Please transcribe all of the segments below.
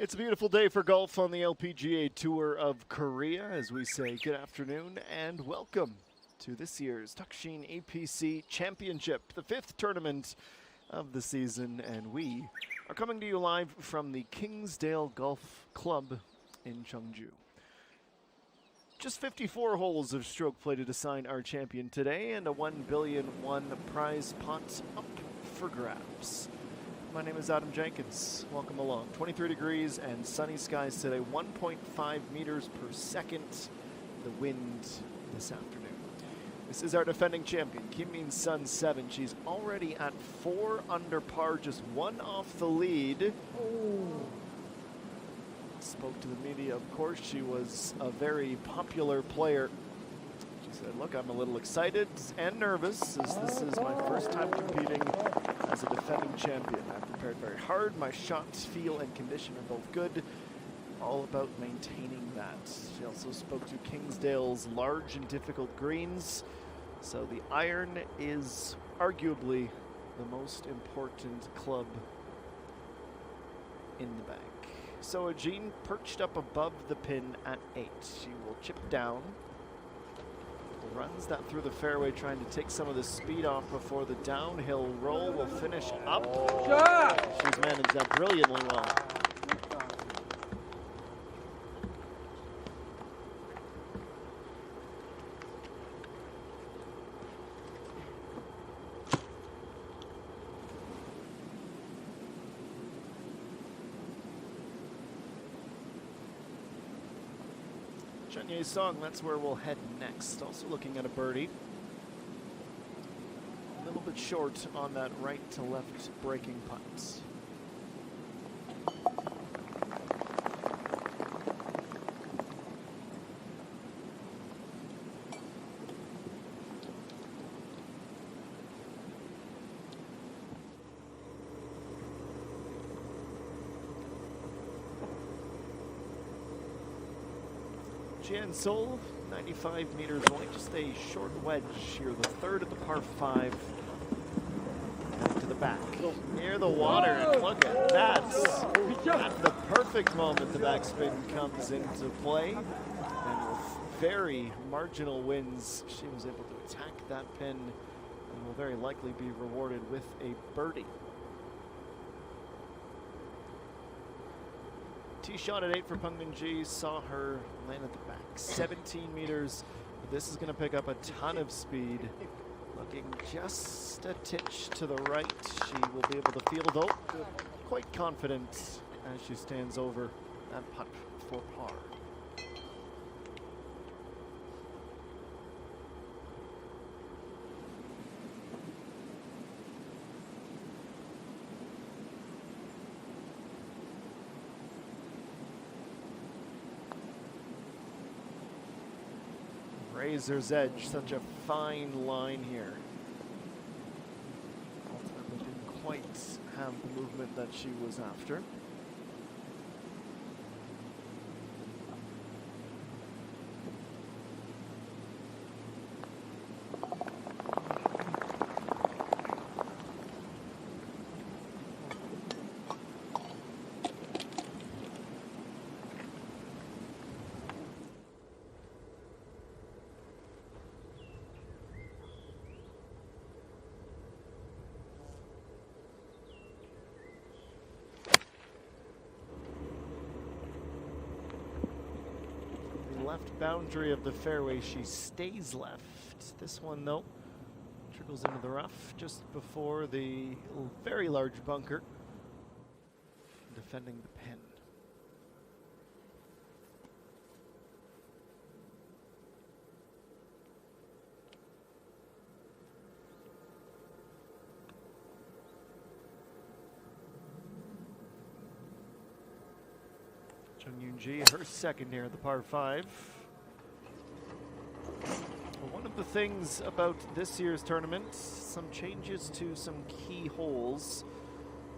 It's a beautiful day for golf on the LPGA Tour of Korea as we say good afternoon and welcome to this year's Dukshin EPC Championship, the fifth tournament of the season, and we are coming to you live from the Kingsdale Golf Club in Cheongju. Just 54 holes of stroke play to assign our champion today, and a $1 billion prize pot up for grabs. My name is Adam Jenkins. Welcome along. 23 degrees and sunny skies today, 1.5 meters per second. The wind this afternoon. This is our defending champion, Kim Min-sun 7. She's already at 4 under par, just 1 off the lead. Spoke to the media, of course. She was a very popular player. She said, look, I'm a little excited and nervous as this is my first time competing as a defending champion. I've prepared very hard. My shots, feel, and condition are both good. All about maintaining that. She also spoke to Kingsdale's large and difficult greens. So the iron is arguably the most important club in the bank. So Jean perched up above the pin at 8. She will chip down. Runs that through the fairway, trying to take some of the speed off before the downhill roll will finish up. She's managed that brilliantly well. Chunye's song, that's where we'll head next. Also looking at a birdie. A little bit short on that right to left breaking putt. Jan Sol, 95 meters away, just a short wedge here, the third of the par 5. To the back, near the water, and look at that. At the perfect moment, the backspin comes into play, and with very marginal wins, she was able to attack that pin, and will very likely be rewarded with a birdie. Tee shot at 8 for Peng Min-ji, saw her land at the back, 17 meters. This is going to pick up a ton of speed. Looking just a titch to the right. She will be able to field, though, quite confident as she stands over that putt for par. Razor's edge, such a fine line here. Ultimately didn't quite have the movement that she was after. Left boundary of the fairway, she stays left. This one, though, trickles into the rough just before the very large bunker, defending the pin. Ji, her second here at the par 5. One of the things about this year's tournament, some changes to some key holes,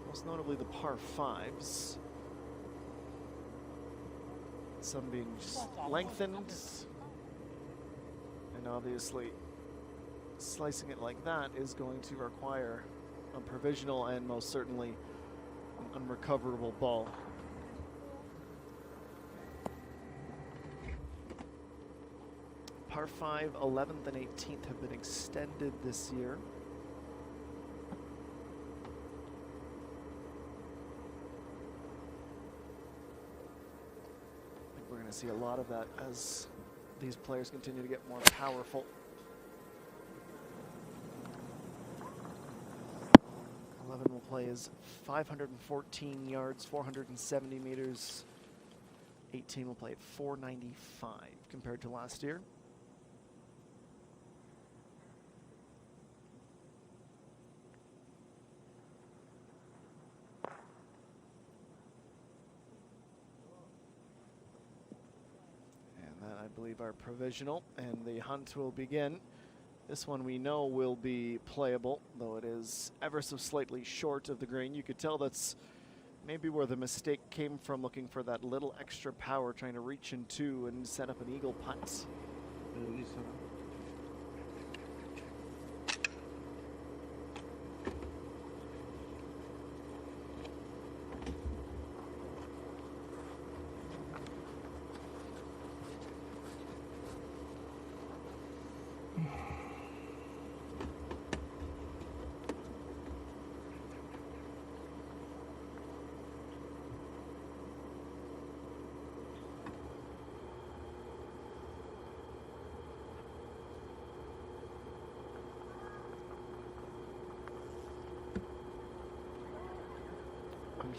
most notably the par 5s. Some being just lengthened, and obviously slicing it like that is going to require a provisional and most certainly an unrecoverable ball. par 5, 11th, and 18th have been extended this year. I think we're going to see a lot of that as these players continue to get more powerful. 11 will play is 514 yards, 470 meters. 18 will play at 495 compared to last year. And that, I believe, are provisional, and the hunt will begin. This one we know will be playable, though it is ever so slightly short of the green. You could tell that's maybe where the mistake came from, looking for that little extra power, trying to reach in two and set up an eagle putt.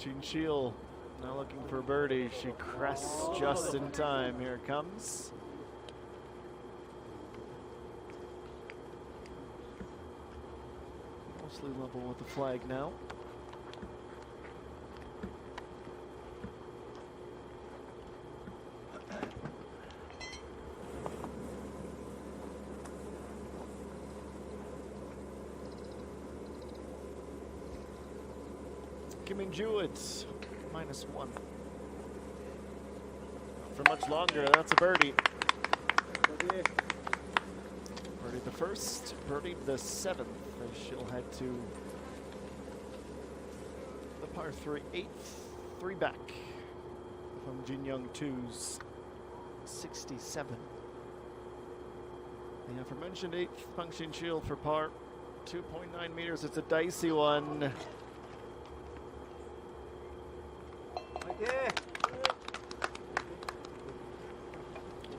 Dukshin now looking for birdie. She crests just in time. Here it comes. Mostly level with the flag now. Jewett, -1. For much longer, that's a birdie. Birdie the first, birdie the 7th, as she'll head to the par 3, 8th, 3 back from Jin Young 2's 67. The aforementioned 8th Dukshin for par, 2.9 meters. It's a dicey one.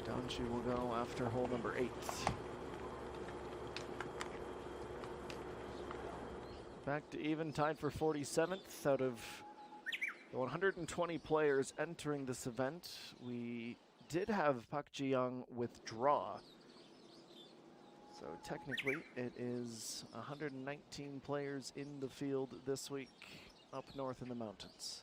Down she will go after hole number 8. Back to even, tied for 47th out of the 120 players entering this event. We did have Park Ji-young withdraw. So technically it is 119 players in the field this week up north in the mountains.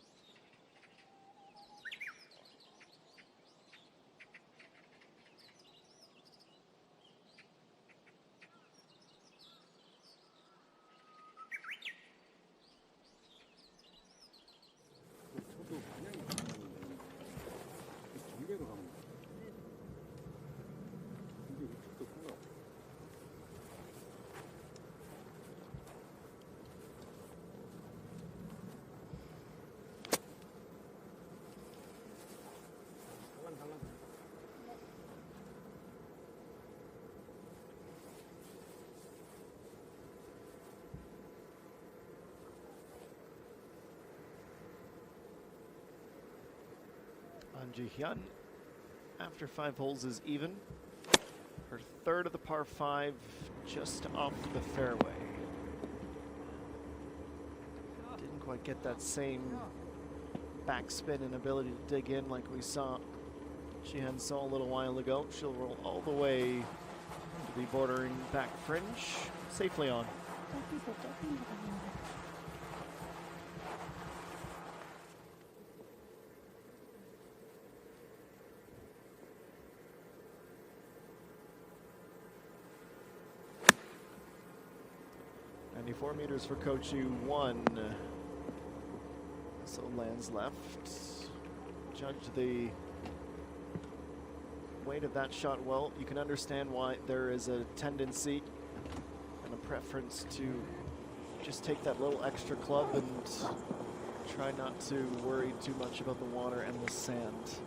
Ji-hyun, after 5 holes, is even. Her 3rd of the par 5, just off the fairway. Didn't quite get that same backspin and ability to dig in like we saw Ji-hyun saw a little while ago. She'll roll all the way to the bordering back fringe, safely on. Meters for Kochi 1. So lands left. Judge the weight of that shot well. You can understand why there is a tendency and a preference to just take that little extra club and try not to worry too much about the water and the sand.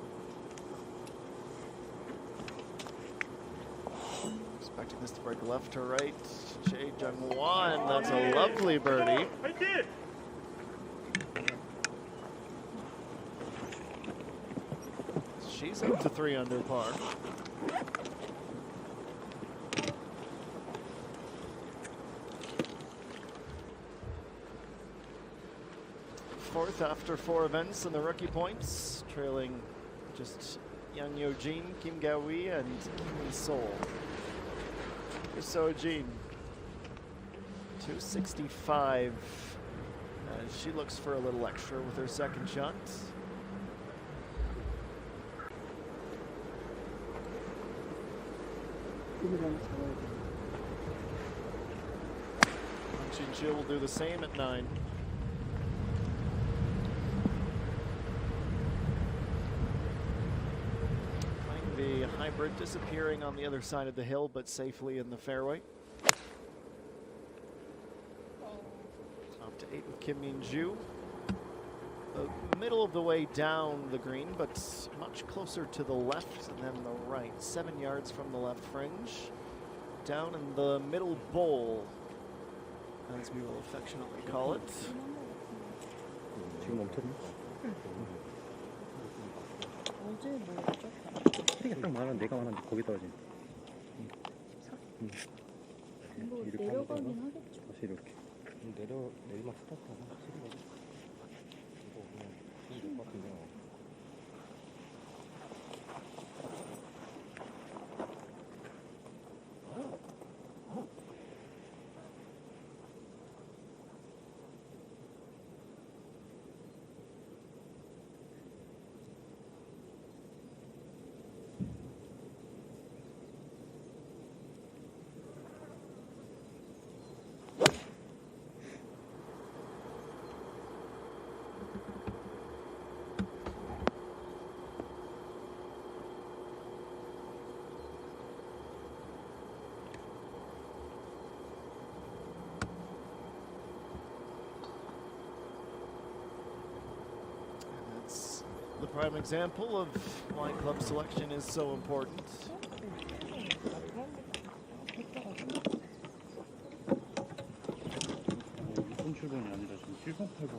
Expecting this to break left to right. Che Jung-Wan, that's a lovely birdie. She's up to 3 under par. Fourth after 4 events in the rookie points, trailing just Yang Yo-jin, Kim Ga-wee, and Kim Sol. Here's So-jin, 265. She looks for a little extra with her second shot. Dukshin will do the same at 9. Playing the hybrid, disappearing on the other side of the hill, but safely in the fairway. Up to 8 with Kim Min-ju. The middle of the way down the green, but much closer to the left than the right. 7 yards from the left fringe. Down in the middle bowl, as we will affectionately call it. 지금 멈췄니? 어제 뭐였죠? 소리가 딱 많아, 내가 많은데 거기 떨어진. 뭐 내려가긴 하겠죠. 다시 이렇게. 내리막 스타트하고 확실히 가지. 이거 그냥 이럴 것 같은데. The prime example of why club selection is so important. 이번 출근이 아니라 지금 7번, 8번.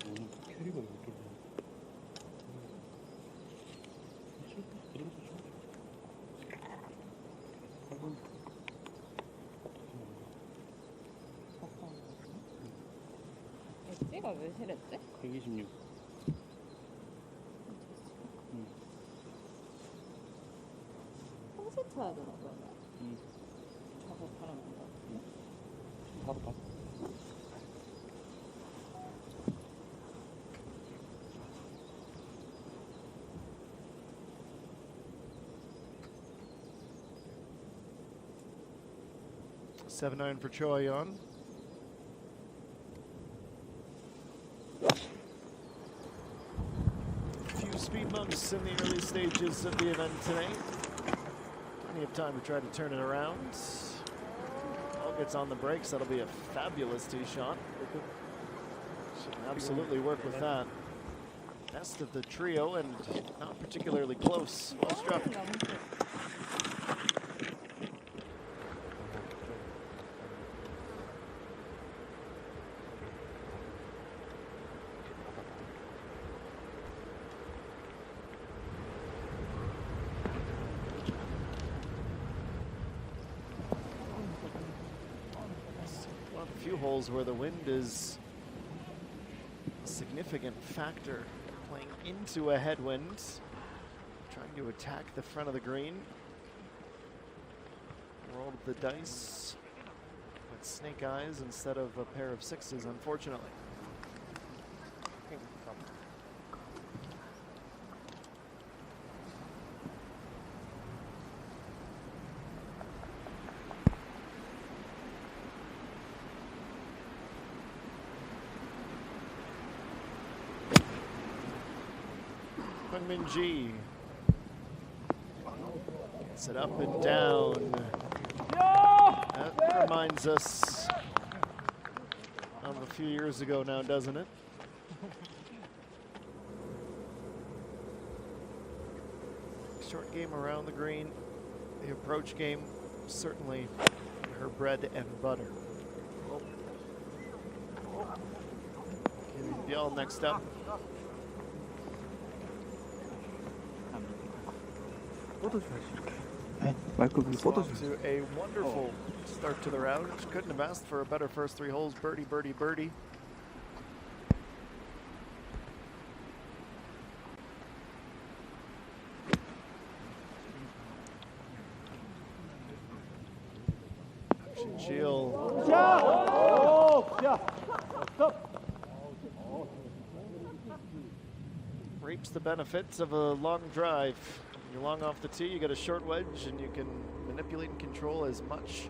오늘 캐리가 이렇게. 가 몇이랬대? 126. 평소 차더라고요. 작업하는 거. 바로 가. Seven 9 for Choi Yeon. Speed bumps in the early stages of the event today. Plenty of time to try to turn it around. All gets on the brakes. That'll be a fabulous tee shot. Should absolutely work with that. Best of the trio and not particularly close. Well struck. Few holes where the wind is a significant factor, playing into a headwind, trying to attack the front of the green. Rolled the dice with snake eyes instead of a pair of sixes, unfortunately. Min-ji gets it up and down. That reminds us of a few years ago now, doesn't it? short game around the green. The approach game, certainly her bread and butter. Biel next up. 뻗어줘야지 이렇게. 네, 마이크 위로 So off 뻗어줘야지. to a wonderful start to the round. Couldn't have asked for a better first 3 holes. Birdie, birdie, birdie. Reaps the benefits of a long drive. You're long off the tee, you get a short wedge, and you can manipulate and control as much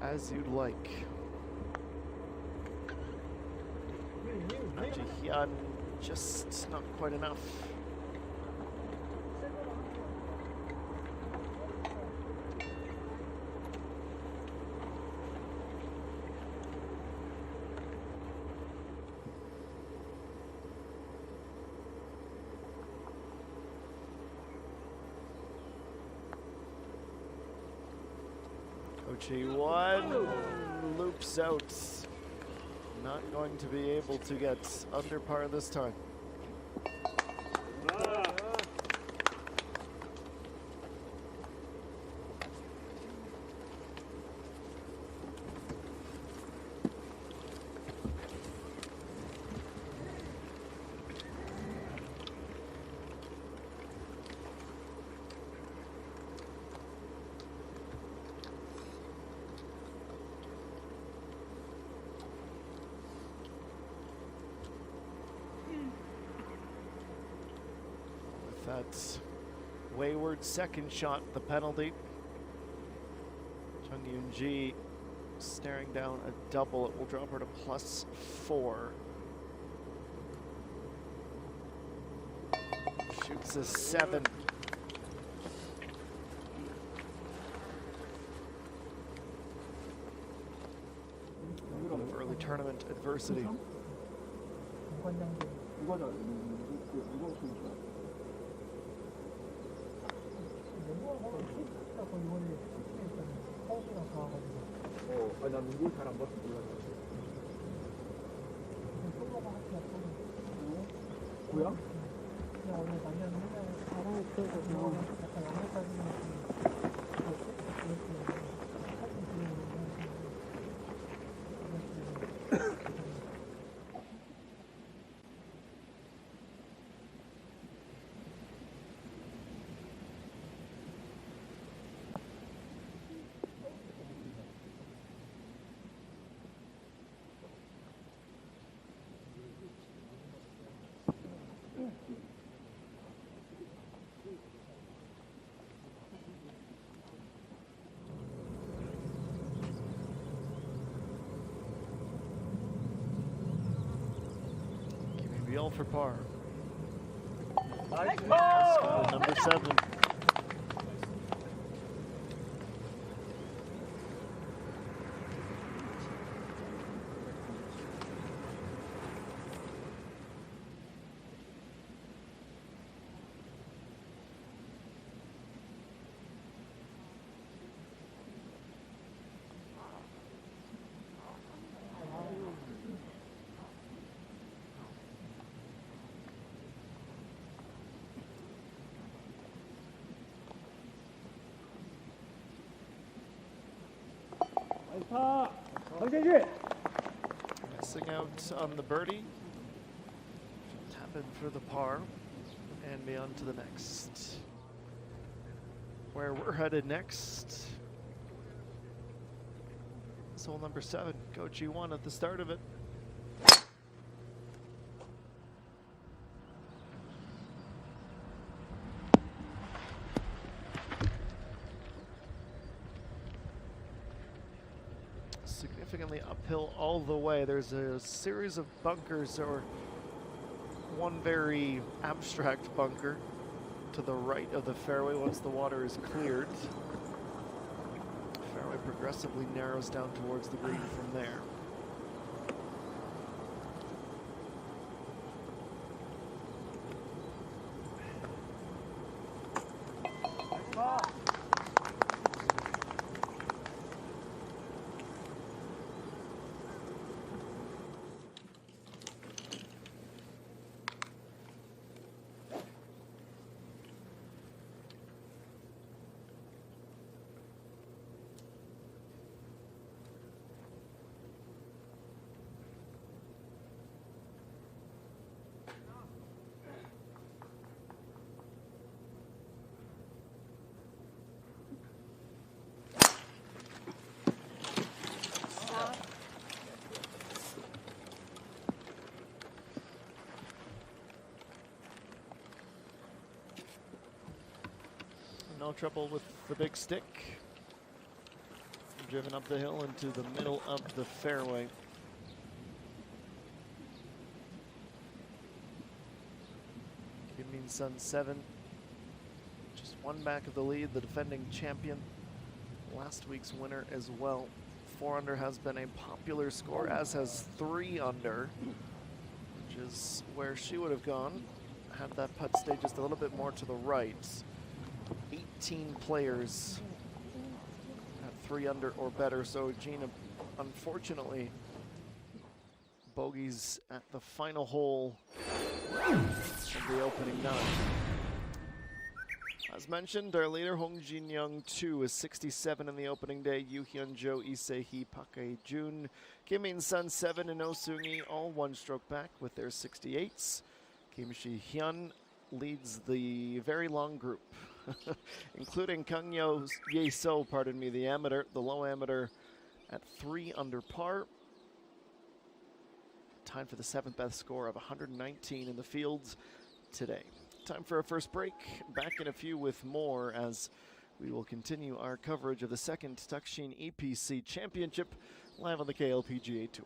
as you'd like. Jihyun, just not quite enough. One loops out. Not going to be able to get under par this time. That's wayward second shot, the penalty. Chung Yoon-ji staring down a double. It will drop her to +4. Shoots a 7. Of early tournament adversity. 나 누구 잘안 봤어. 뭐야? Biel for par. Nice ball. Number 7. Missing out on the birdie. Tap in for the par and be on to the next. Where we're headed next. This hole number 7. Go G1 at the start of it. Significantly uphill all the way. There's a series of bunkers, or one very abstract bunker to the right of the fairway once the water is cleared. The fairway progressively narrows down towards the green from there. no trouble with the big stick. Driven up the hill into the middle of the fairway. Kim Min-sun 7. Just one back of the lead, the defending champion. Last week's winner as well. 4 under has been a popular score, as has 3 under, which is where she would have gone had that putt stayed just a little bit more to the right. 18 players at 3 under or better, so Gina, unfortunately, bogeys at the final hole of the opening 9. As mentioned, our leader, Hong Jin-young 2, is 67 in the opening day. Yoo Hyun-jo, Lee Se-hee, Park Hae-jun, Kim Min-sun 7, and Oh Seung-hee all 1 stroke back with their 68s. Kim Si-hyun leads the very long group, including Kang Ye-so, pardon me, the amateur, the low amateur at 3 under par. Time for the 7th best score of 119 in the fields today. Time for our first break. Back in a few with more as we will continue our coverage of the 2nd Dukshin EPC Championship live on the KLPGA Tour.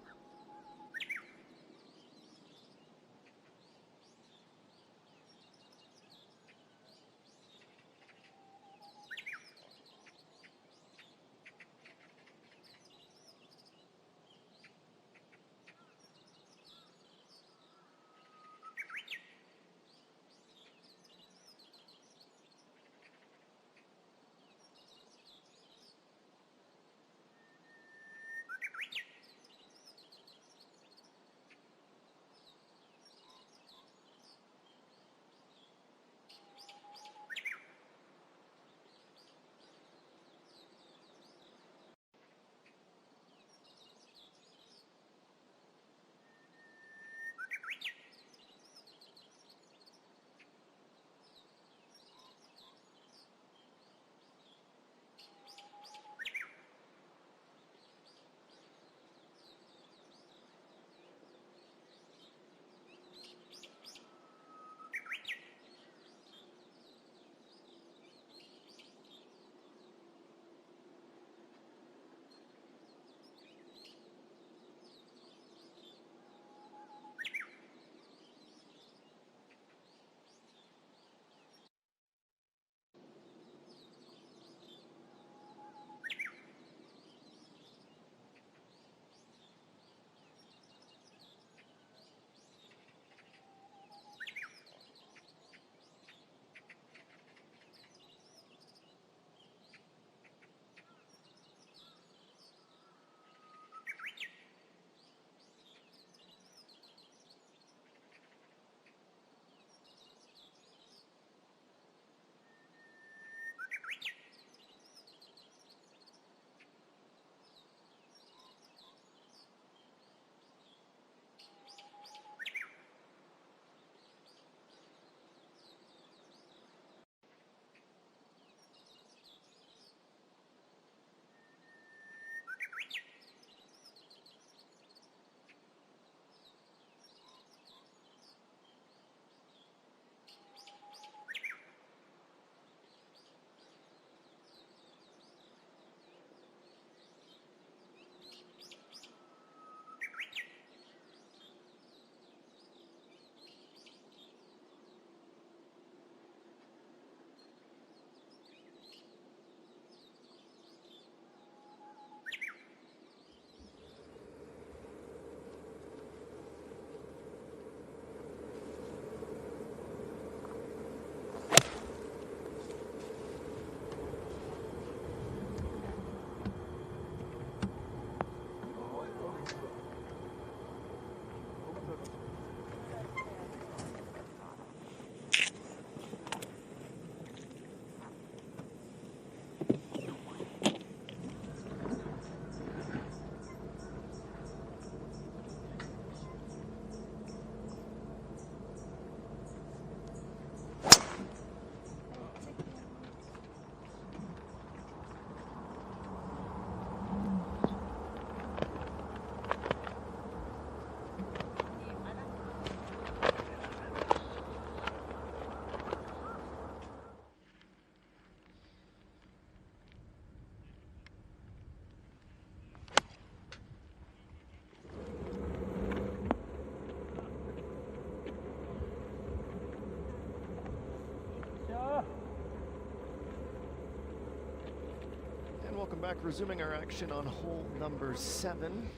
back, resuming our action on hole number 7.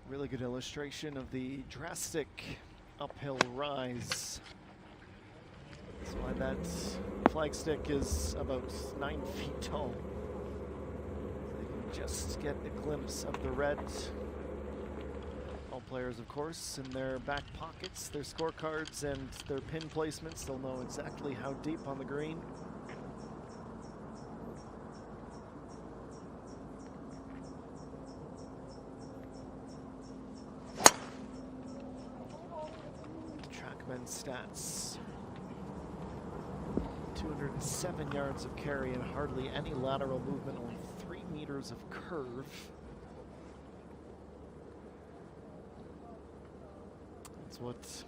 Really good illustration of the drastic uphill rise. That's why that flagstick is about 9 feet tall. So you can just get a glimpse of the red. All players, of course, in their back pockets, their scorecards and their pin placements. They'll know exactly how deep on the green. Trackman stats. 207 yards of carry and hardly any lateral movement, only 3 meters of curve. That's what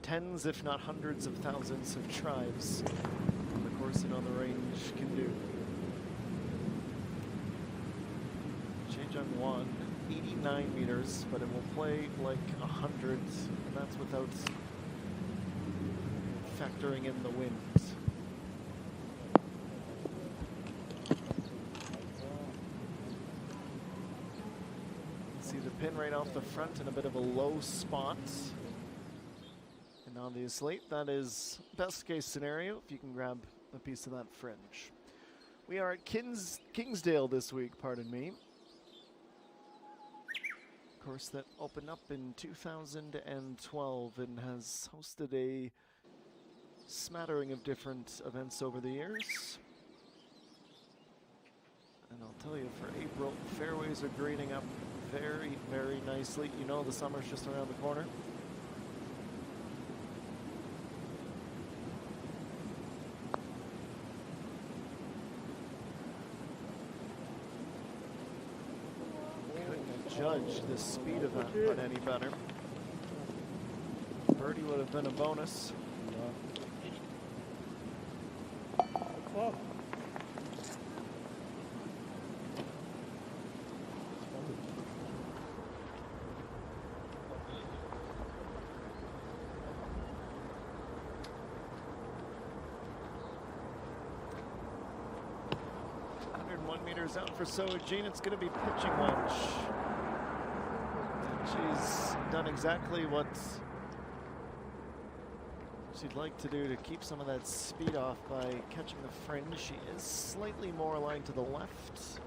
tens, if not hundreds of thousands of drives on the course and on the range can do. Change on 1, 89 meters, but it will play like 100, and that's without factoring in the wind. See the pin right off the front in a bit of a low spot. And obviously, that is best case scenario if you can grab a piece of that fringe. We are at Kingsdale this week, pardon me. Course that opened up in 2012 and has hosted a smattering of different events over the years. And I'll tell you, for April, fairways are greening up very, very nicely. You know the summer's just around the corner. Couldn't judge the speed of that putt any better. Birdie would have been a bonus. Well. 101 meters out for Soa-Jean. It's going to be pitching wedge. And she's done exactly what she'd like to do to keep some of that speed off by catching the fringe. She is slightly more aligned to the left.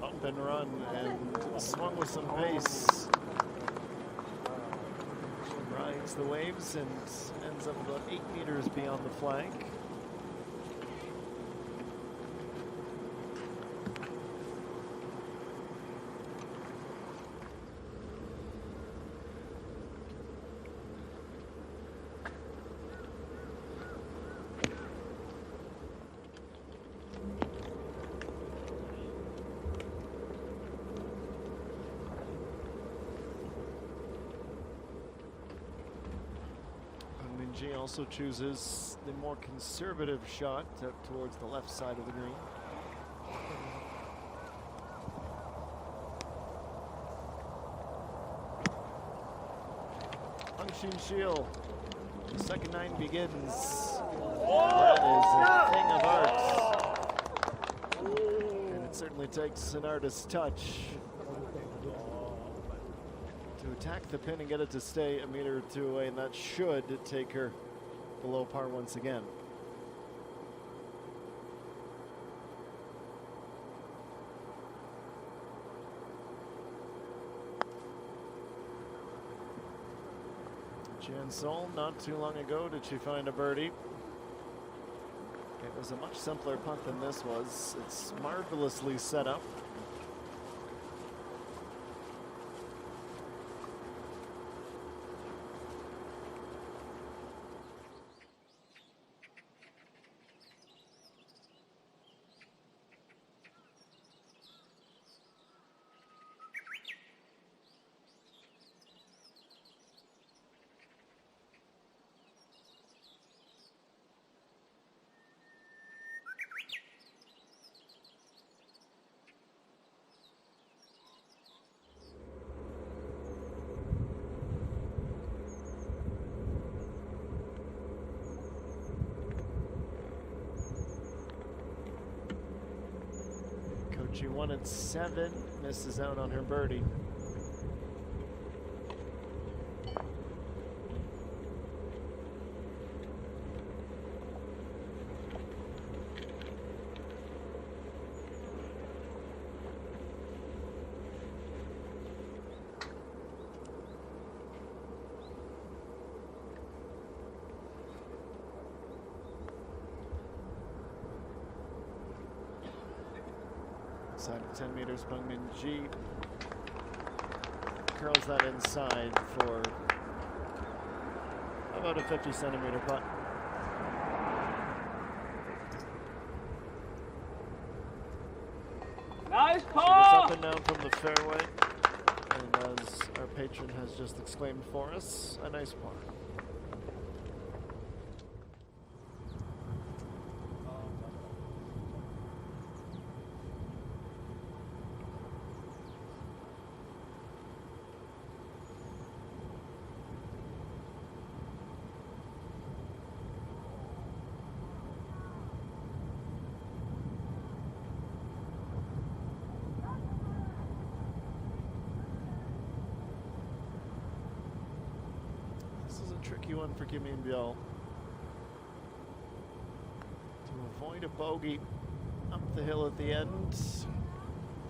Up and run and swung with some pace. She rides the waves and ends up about 8 meters beyond the flag. She also chooses the more conservative shot towards the left side of the green. Dukshin Shield. The second 9 begins. That is a thing of art. And it certainly takes an artist's touch to attack the pin and get it to stay a meter or two away, and that should take her below par once again. Jan Sol, not too long ago did she find a birdie. It was a much simpler putt than this was. It's marvelously set up. She won at 7, misses out on her birdie. Side of 10 meters, Bungmin G curls that inside for about a 50-centimeter putt. Nice She was call! up and down from the fairway, and as our patron has just exclaimed for us, a nice par. This is a tricky one for Kim Min Byul. To avoid a bogey up the hill at the end.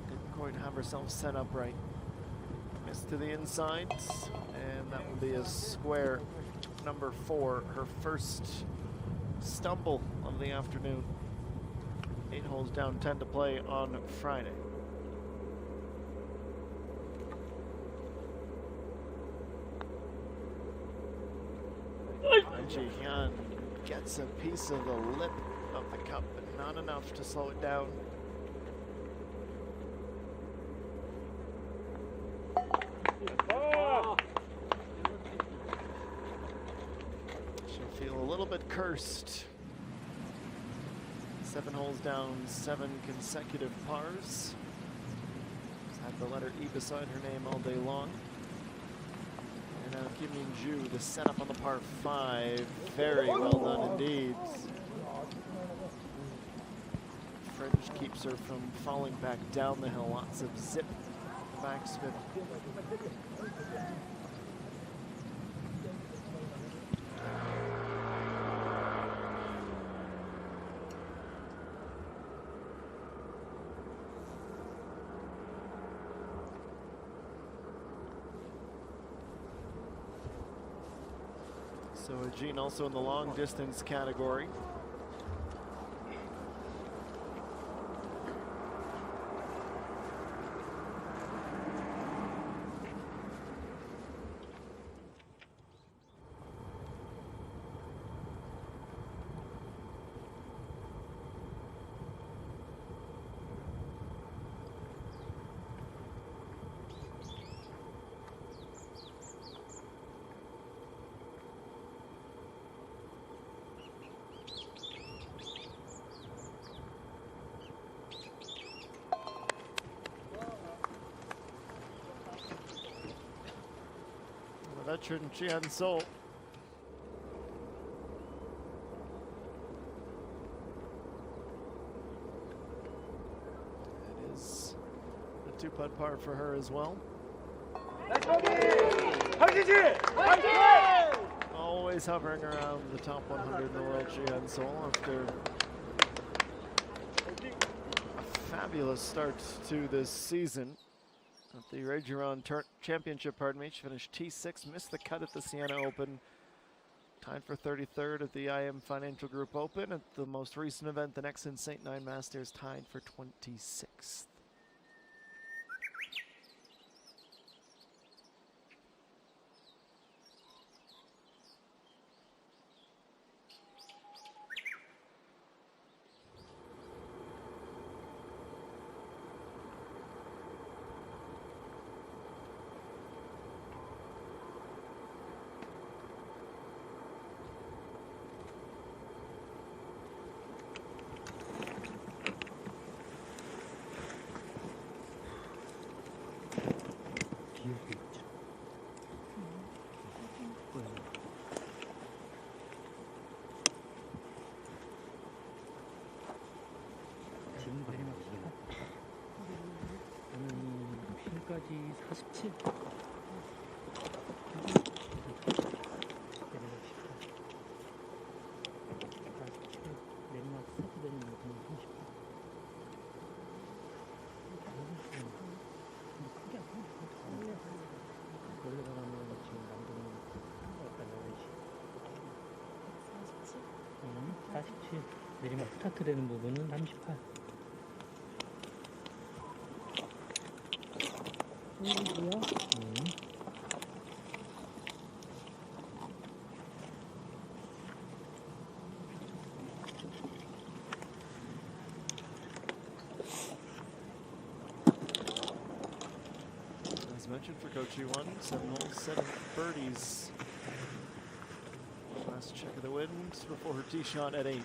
Didn't quite have herself set up right. Missed to the inside, and that will be a square number 4, her first stumble of the afternoon. 8 holes down, 10 to play on Friday. Ji-hyun gets a piece of the lip of the cup, but not enough to slow it down. She'll feel a little bit cursed. 7 holes down, 7 consecutive pars. She's had the letter E beside her name all day long. And now Kim Min-ju, the setup on the par 5. Very well done indeed. Fringe keeps her from falling back down the hill. Lots of zip backspin. So Jean also in the long distance category. Veteran Jian Sol. It is a 2-putt par for her as well. Always hovering around the top 100 in the world, Jian Sol, after a fabulous start to this season. At the Regiron Championship, she finished T6, missed the cut at the Siena Open, tied for 33rd at the IM Financial Group Open. At the most recent event, the Nexen St. Nine Masters, tied for 26th. 끝까지 47. 내리막 스타트 되는 부분은 38. 크게 안 원래 바람은 지금 남동은 약간 11시. 47. 내리막 스타트 되는 부분은 38. 뭐야? As mentioned for Coach E1, 7 holes, 7 birdies. Last check of the wind before her tee shot at 8.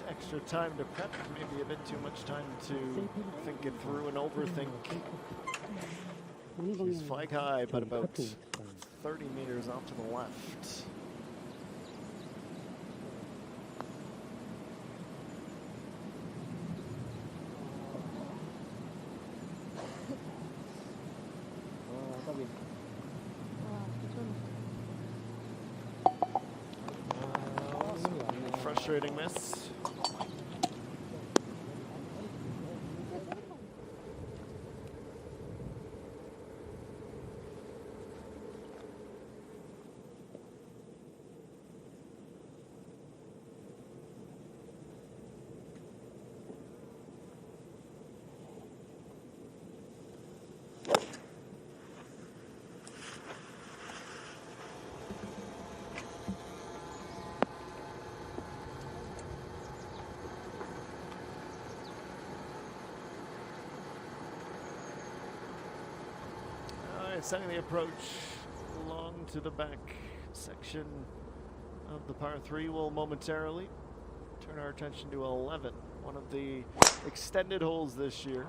Extra time to prep, maybe a bit too much time to think it through and overthink. She's flag high, but about 30 meters off to the left. Frustrating miss. Setting the approach long to the back section of the par 3. Will momentarily turn our attention to 11, one of the extended holes this year.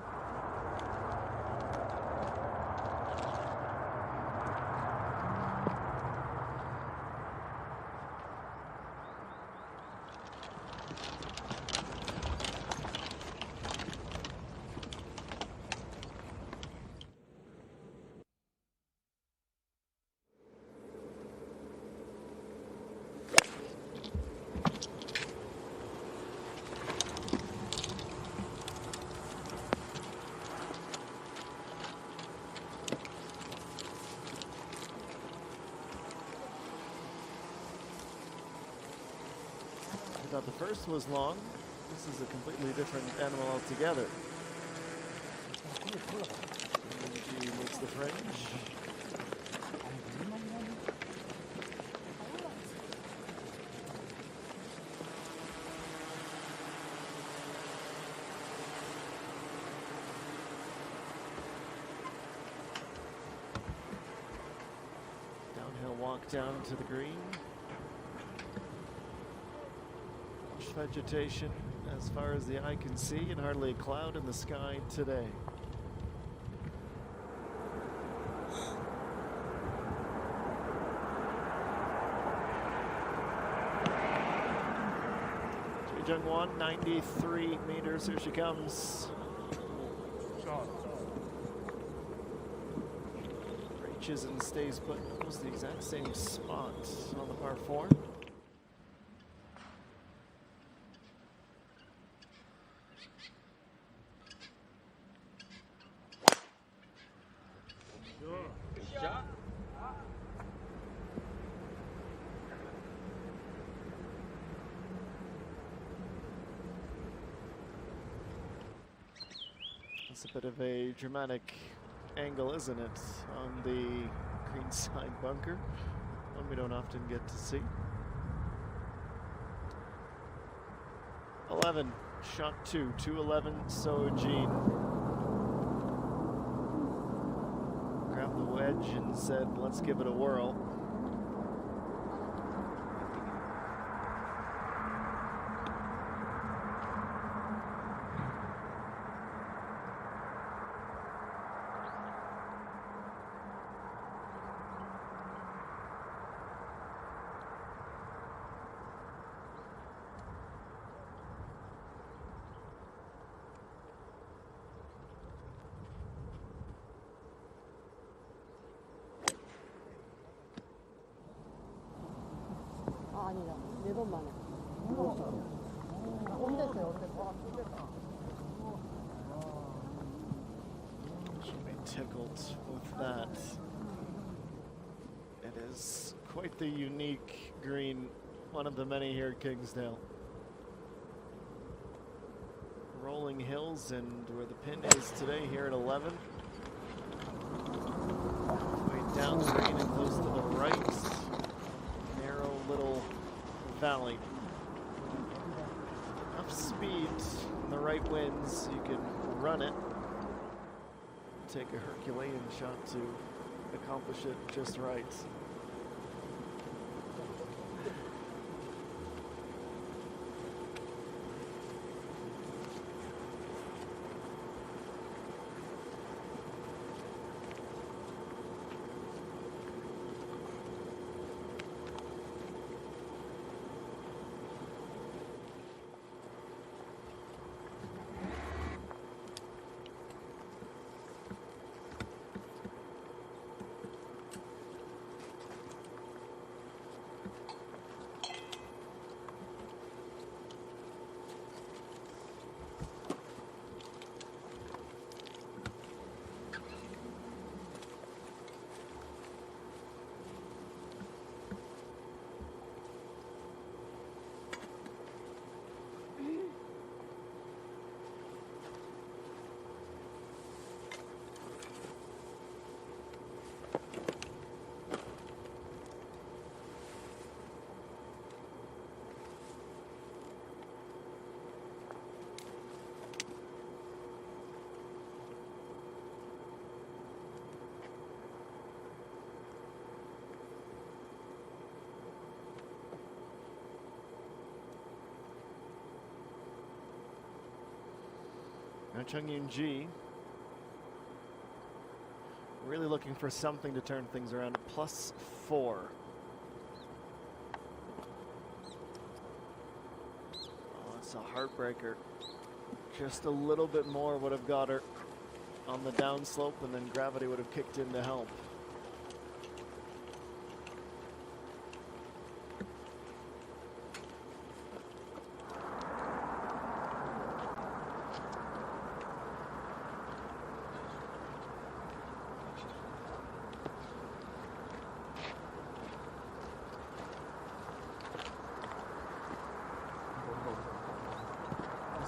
The first was long. This is a completely different animal altogether. ENG makes the fringe. Downhill walk down to the green. Vegetation as far as the eye can see, and hardly a cloud in the sky today. Jungwon, 93 meters. Here she comes. Reaches and stays put almost the exact same spot on the par 4. It's a bit of a dramatic angle, isn't it, on the green side bunker? one we don't often get to see. 11, shot 2, 211, Sojin. Grabbed the wedge and said, let's give it a whirl. 아, 아니다. 4번 만에. 언제어요 She may tickled with that. It is quite the unique green, one of the many here at Kingsdale. Rolling hills, and where the pin is today here at 11. Way down green and close to the right. Narrow little valley. Enough speed in the right winds, you can run it. Take a Herculean shot to accomplish it just right. Now Chung-Yoon Ji really looking for something to turn things around. +4. Oh, it's a heartbreaker. Just a little bit more would have got her on the downslope, and then gravity would have kicked in to help.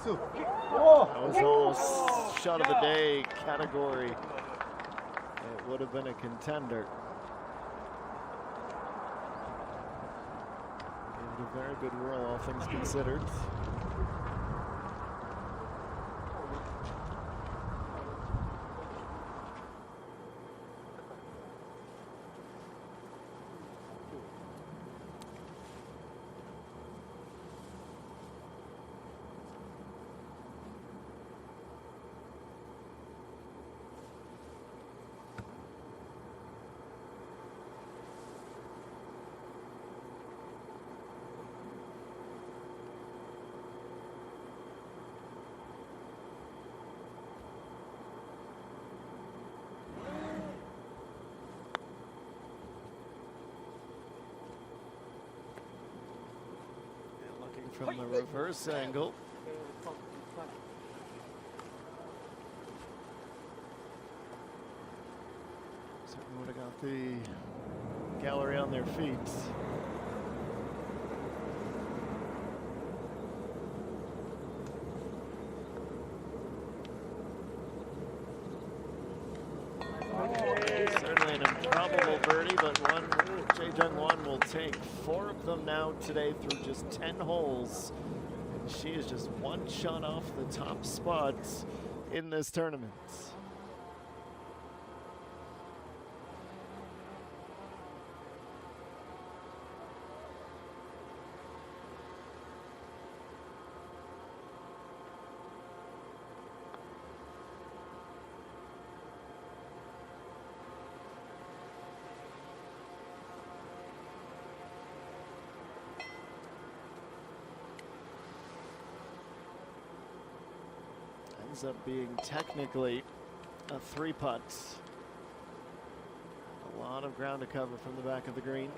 That was almost shot of the day category. It would have been a contender. Gave it a very good whirl, all things considered. From the reverse angle. Certainly would have got the gallery on their feet. Certainly an probable birdie, but one Jae Jung-won will take 4 of them now today through just 10 holes. And she is just 1 shot off the top spot in this tournament. Ends up being technically a 3-putt. A lot of ground to cover from the back of the green.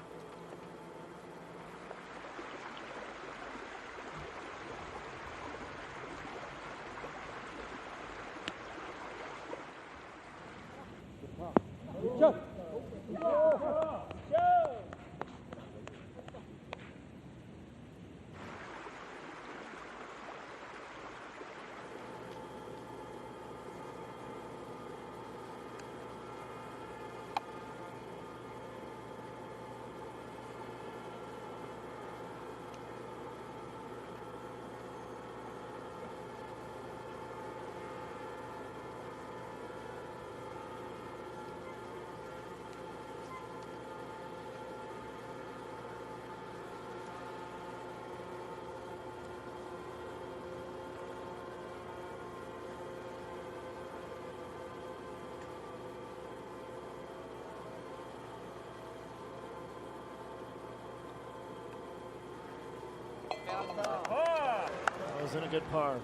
That was in a good par.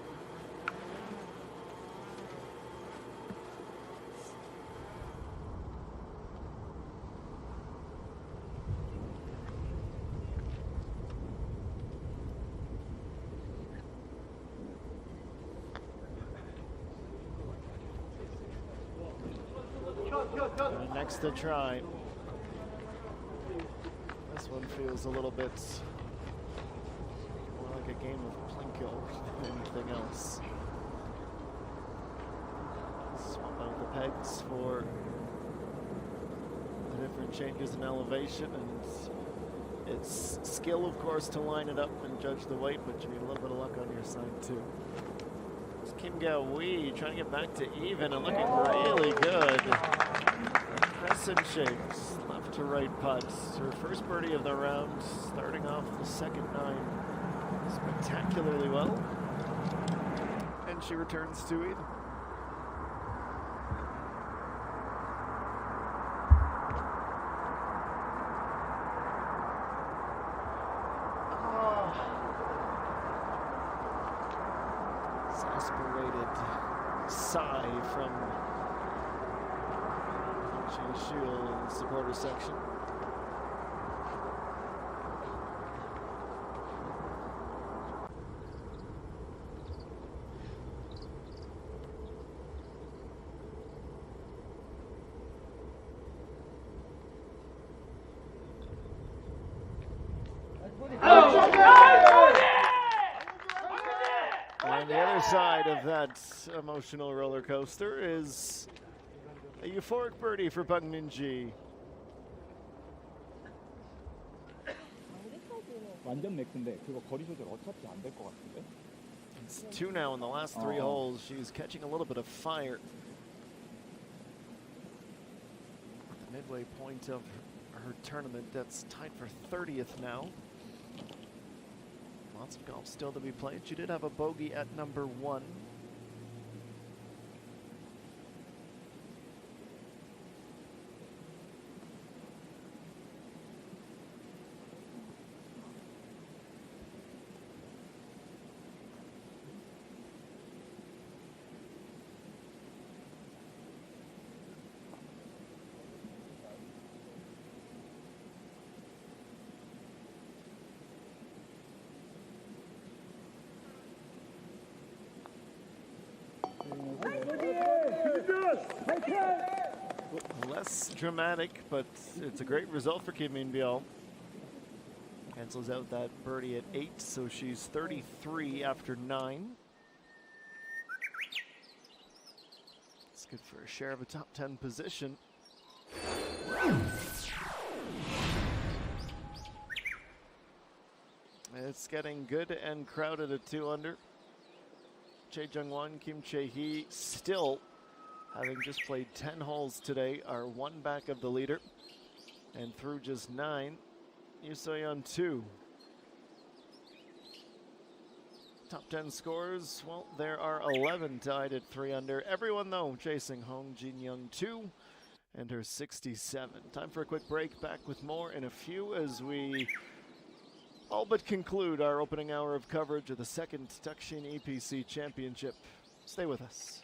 And next to try. This one feels a little bit more like a game of Plinko than anything else. Swap out the pegs for the different changes in elevation, and it's skill, of course, to line it up and judge the weight, but you need a little bit of luck on your side too. It's Kim Ga-wee trying to get back to even and looking really good. Crescent shapes, left to right putts. Her first birdie of the round, starting off the second 9 spectacularly well. And she returns to even. Exasperated sigh from Shield in the supporter section. And the other side of that emotional roller coaster is a euphoric birdie for Bang Min-ji. 완전 맥스인데 그거 거리 조절 어차피 안 될 것 같은데. It's 2 now in the last 3 holes. She's catching a little bit of fire. At the midway point of her tournament, that's tied for 30th now. Lots of golf still to be played. She did have a bogey at number 1. Less dramatic, but it's a great result for Kim Min-byul. Cancels out that birdie at 8, so she's 33 after 9. It's good for a share of a top 10 position. It's getting good and crowded at 2 under. Chae Jung-won, Kim Chae-hee still, having just played 10 holes today, are 1 back of the leader. And through just 9, Yoo So-yeon 2. Top 10 scores, well, there are 11 tied at 3 under. Everyone, though, chasing Hong Jin-young 2 and her 67. Time for a quick break. Back with more in a few as we all but conclude our opening hour of coverage of the second Dukshin EPC Championship. Stay with us.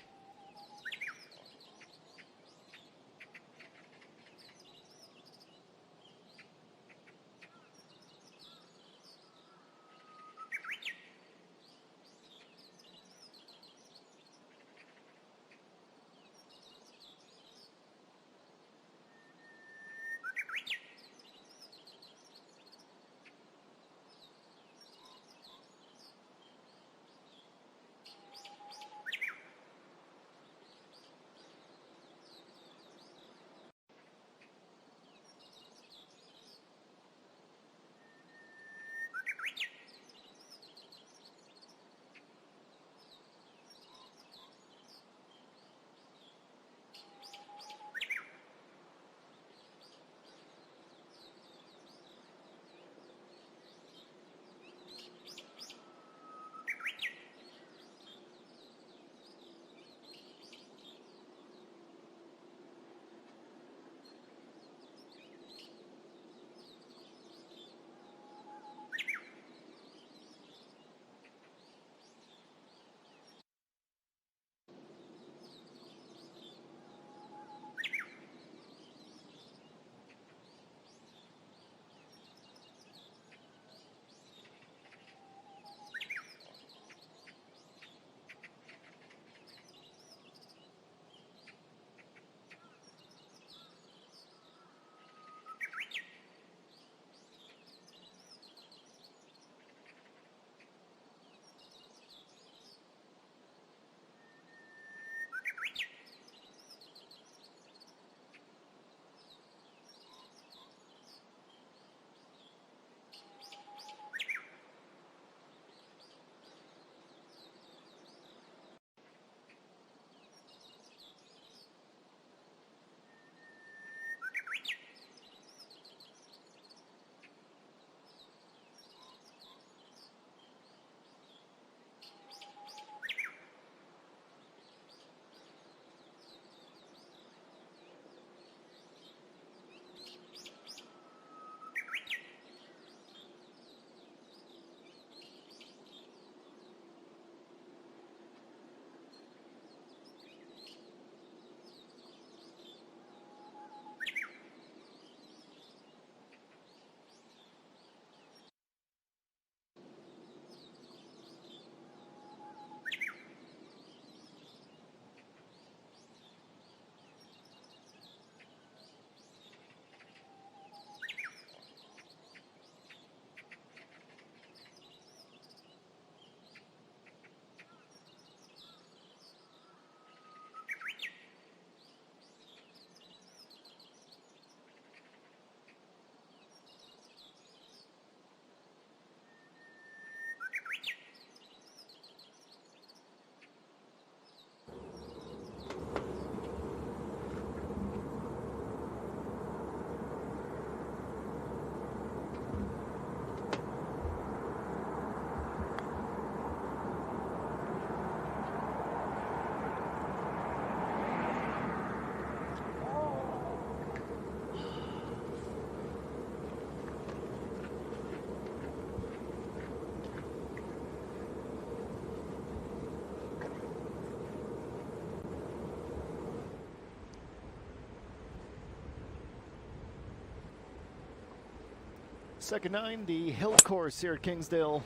Second 9, the hill course here at Kingsdale,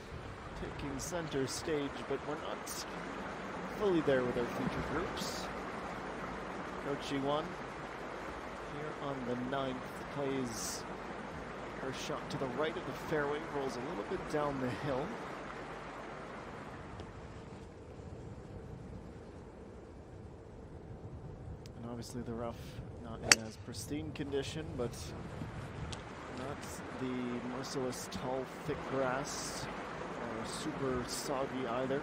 taking center stage, but we're not fully there with our feature groups. Coach Ji-won here on the 9th plays her shot to the right of the fairway, rolls a little bit down the hill. And obviously the rough Not in as pristine condition, but not the merciless, tall, thick grass or super soggy either.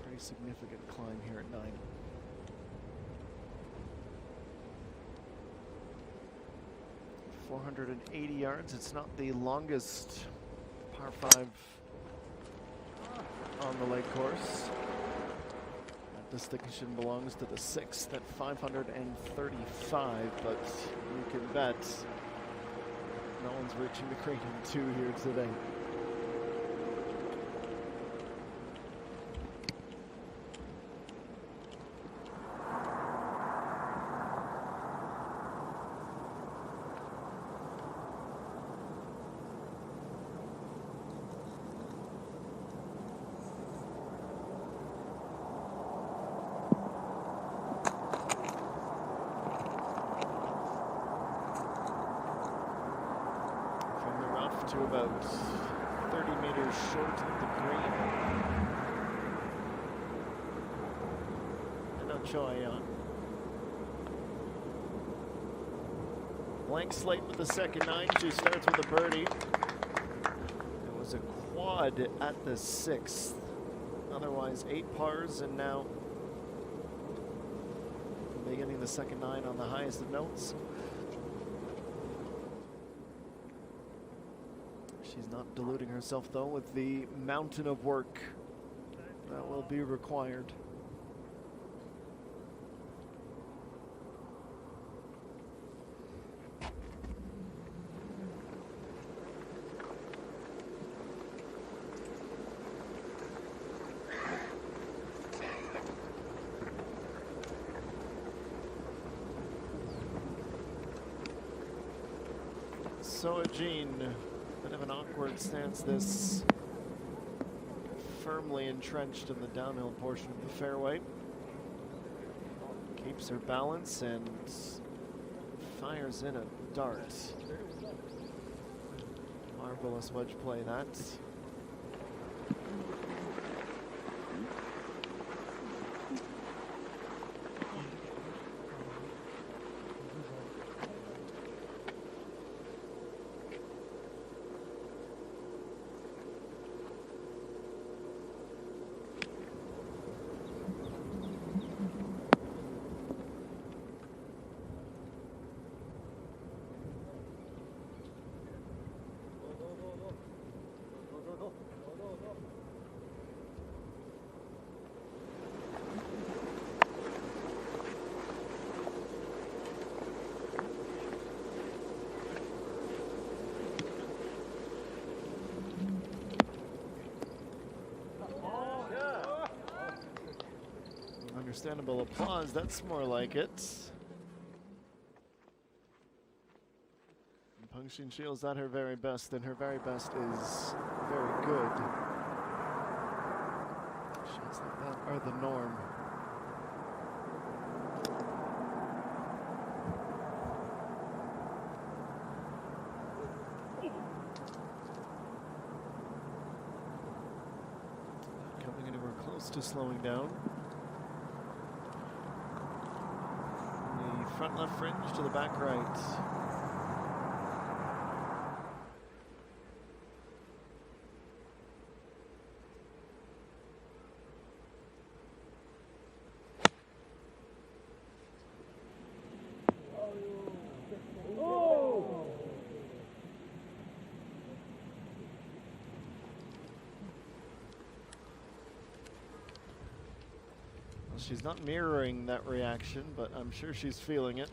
Pretty significant climb here at 9. .480 yards. It's not the longest par 5 on the lake course. That distinction belongs to the 6th at 535, but you can bet no one's reaching the Kratom 2 here today. To about 30 meters short of the green. And no Choi on. Blank slate with the second 9. She starts with a birdie. It was a quad at the 6th. Otherwise 8 pars, and now beginning the second 9 on the highest of notes. She's not deluding herself, though, with the mountain of work that will be required. So Jean, bit of an awkward stance, this firmly entrenched in the downhill portion of the fairway. Keeps her balance and fires in a dart. Marvelous wedge play that. Understandable applause, that's more like it. Dukshin Shields at her very best, and her very best is very good. Shots like that are the norm. Coming anywhere close to slowing down. Front left fringe to the back right. She's not mirroring that reaction, but I'm sure she's feeling it.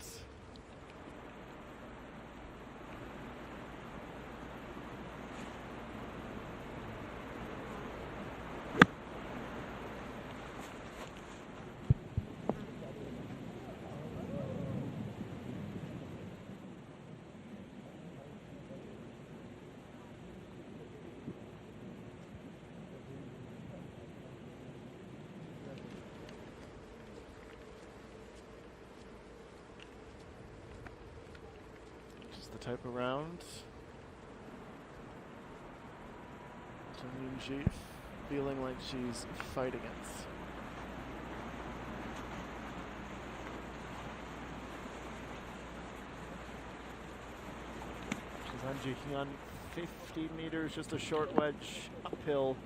Type of round So Yunji feeling like she's fighting it. She's unjiking on 50 meters, just a short wedge uphill.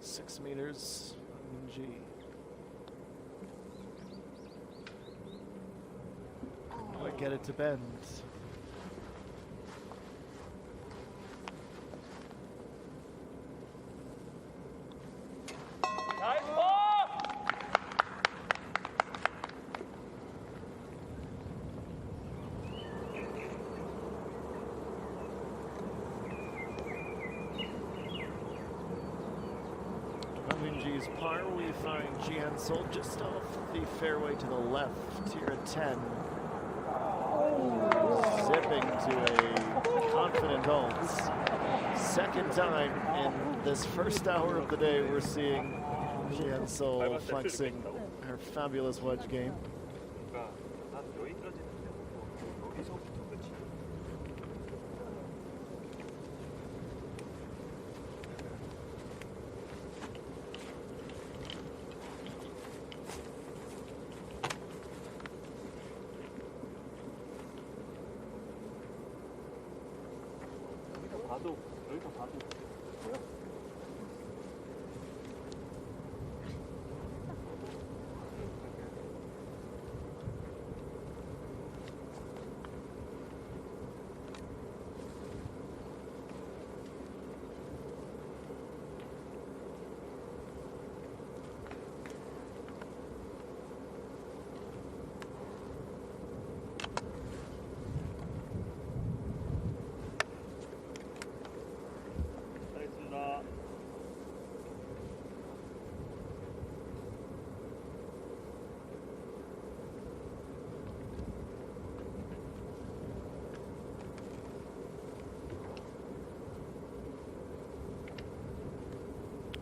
.6 meters, ENG. Quite get it to bend. ENG's par, we find Jian Sol just off the fairway to the left here at 10. Zipping to a confident ult. Second time in this first hour of the day we're seeing Jian Sol flexing her fabulous wedge game. 여기서 봐도 보여?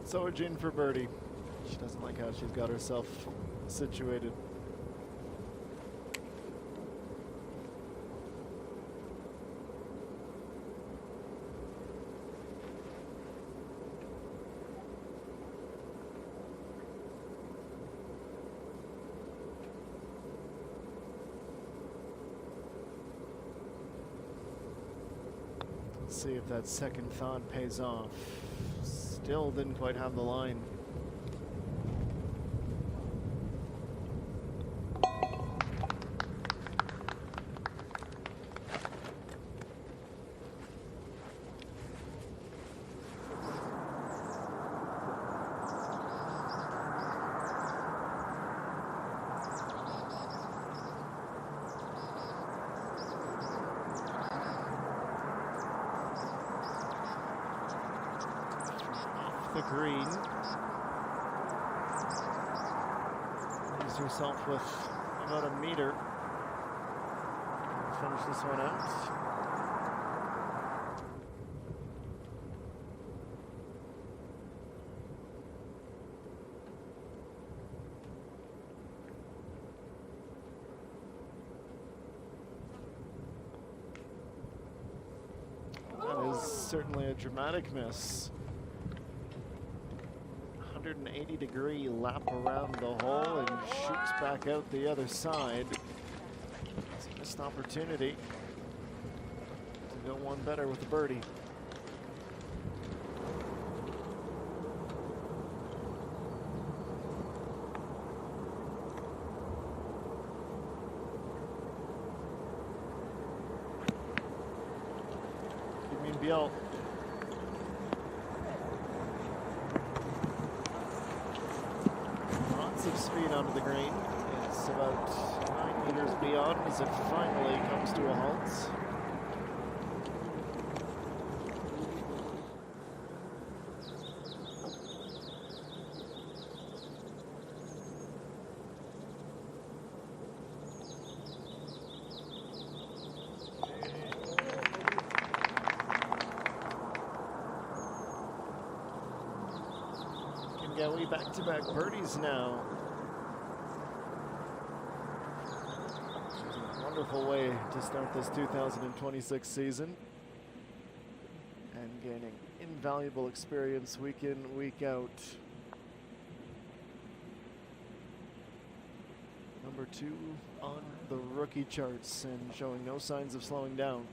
So Jin for birdie. She doesn't like how she's got herself situated. Let's see if that second thought pays off. Still didn't quite have the line. The green. Leaves herself with about a meter. Finish this one out. That is certainly a dramatic miss. 180-degree lap around the hole and shoots back out the other side. It's a missed opportunity to go one better with a birdie. You mean Biel? feet onto the green. It's about 9 meters beyond as it finally comes to a halt. Gawi back-to-back birdies now. She's a wonderful way to start this 2026 season and gaining invaluable experience week in, week out. Number 2 on the rookie charts and showing no signs of slowing down.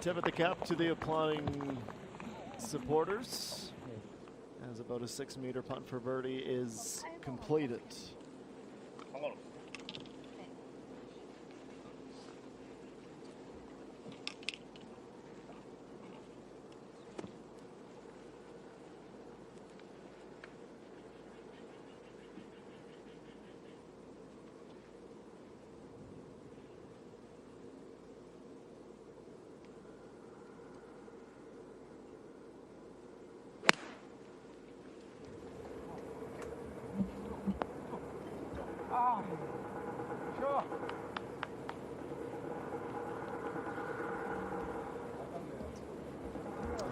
Tip of the cap to the applauding supporters as about a 6-meter putt for birdie is completed.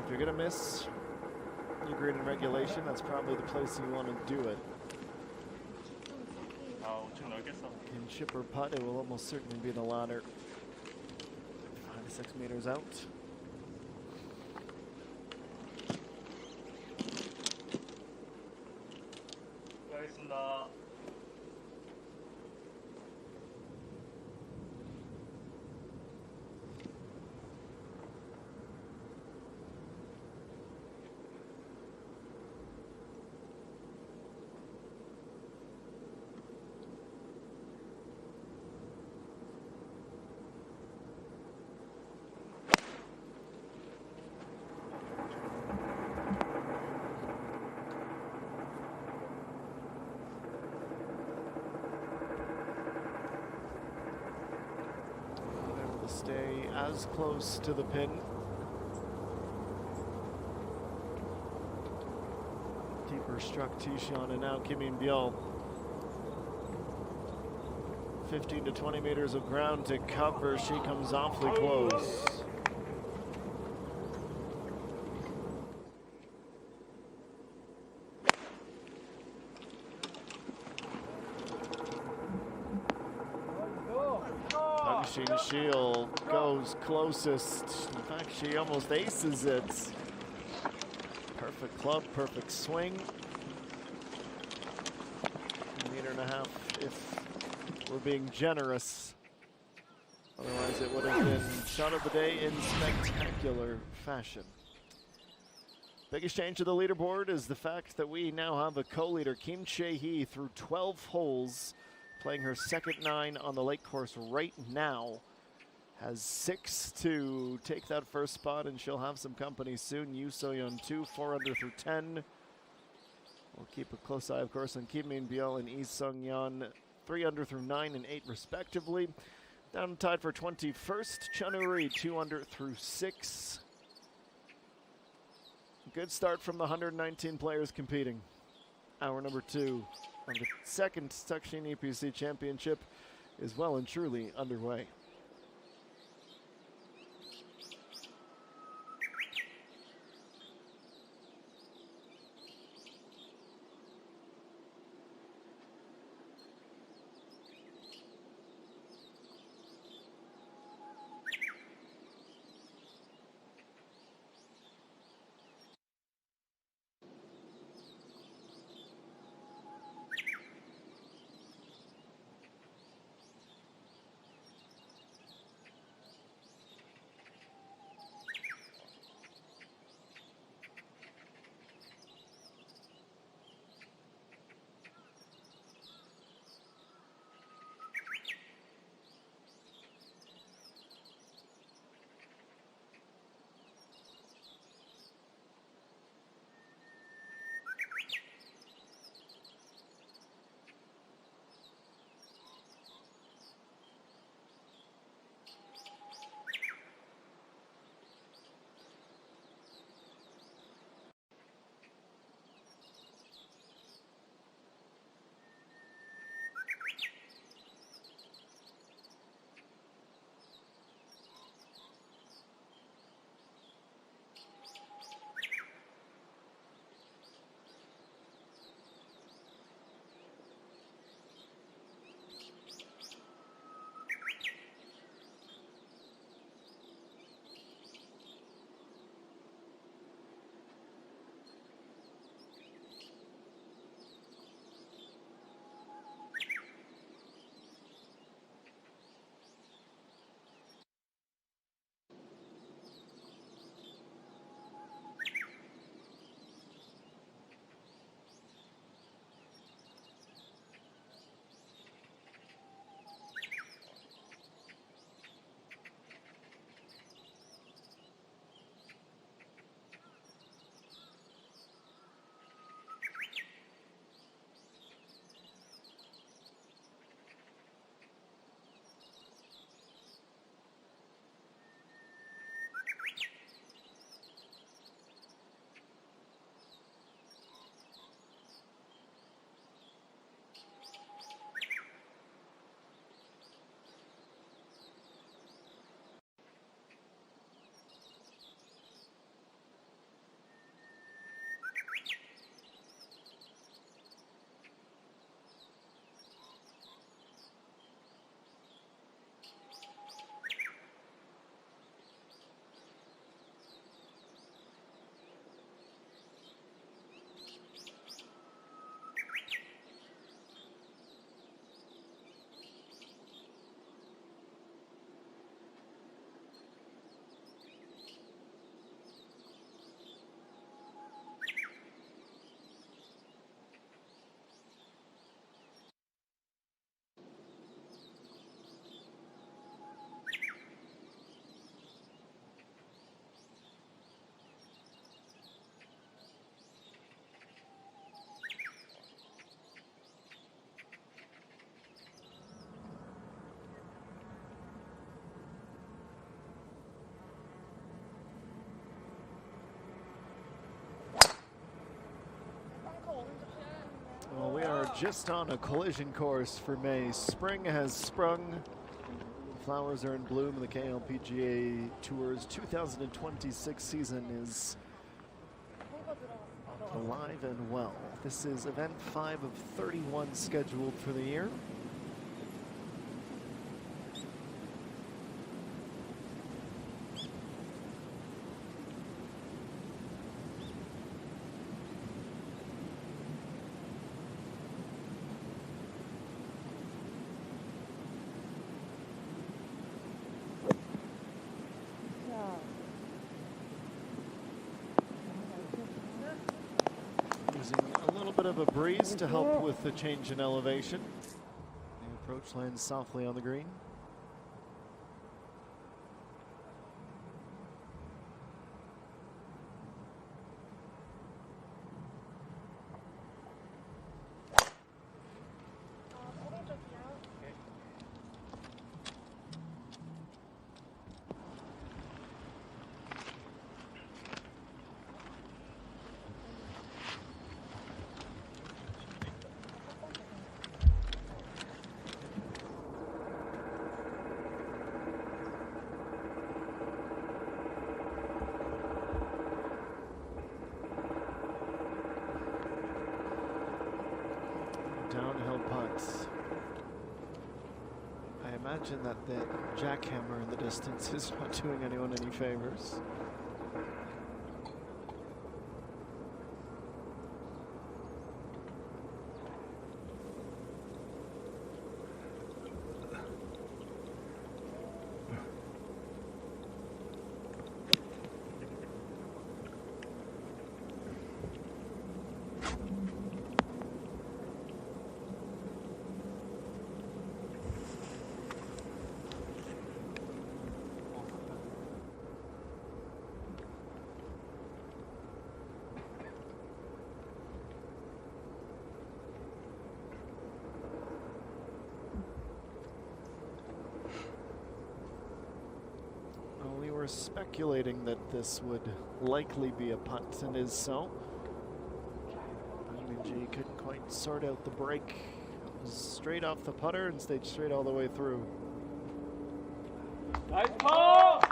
If you're going to miss your green in regulation, that's probably the place you want to do it. In chip or putt, it will almost certainly be the latter. 5 to 6 meters out. Stay as close to the pin. Deeper struck Tishan and now Kim In-byul. 15 to 20 meters of ground to cover. She comes awfully close. Dukshin goes closest. In fact, she almost aces it. Perfect club, perfect swing. 1.5 meters if we're being generous. Otherwise, it would have been shot of the day in spectacular fashion. Biggest change to the leaderboard is the fact that we now have a co-leader, Kim Chae-hee, through 12 holes, playing her second 9 on the lake course right now. Has 6 to take that first spot, and she'll have some company soon. Yoo So-yeon 2, 4 under through 10. We'll keep a close eye, of course, on Kim In-byul and Lee Sung-yeon, 3 under through 9 and 8 respectively. Down tied for 21st, Chun Uri 2 under through 6. Good start from the 119 players competing. Hour number 2 of the second Dukshin EPC Championship is well and truly underway. just on a collision course for May. Spring has sprung. Flowers are in bloom. The KLPGA Tour's 2026 season is alive and well. This is event 5 of 31 scheduled for the year. Using a little bit of a breeze to help with the change in elevation. The approach lands softly on the green. Downhill putts. I imagine that the jackhammer in the distance is not doing anyone any favors. We were speculating that this would likely be a putt, and is so. ENG couldn't quite sort out the break. It was straight off the putter and stayed straight all the way through. Nice ball!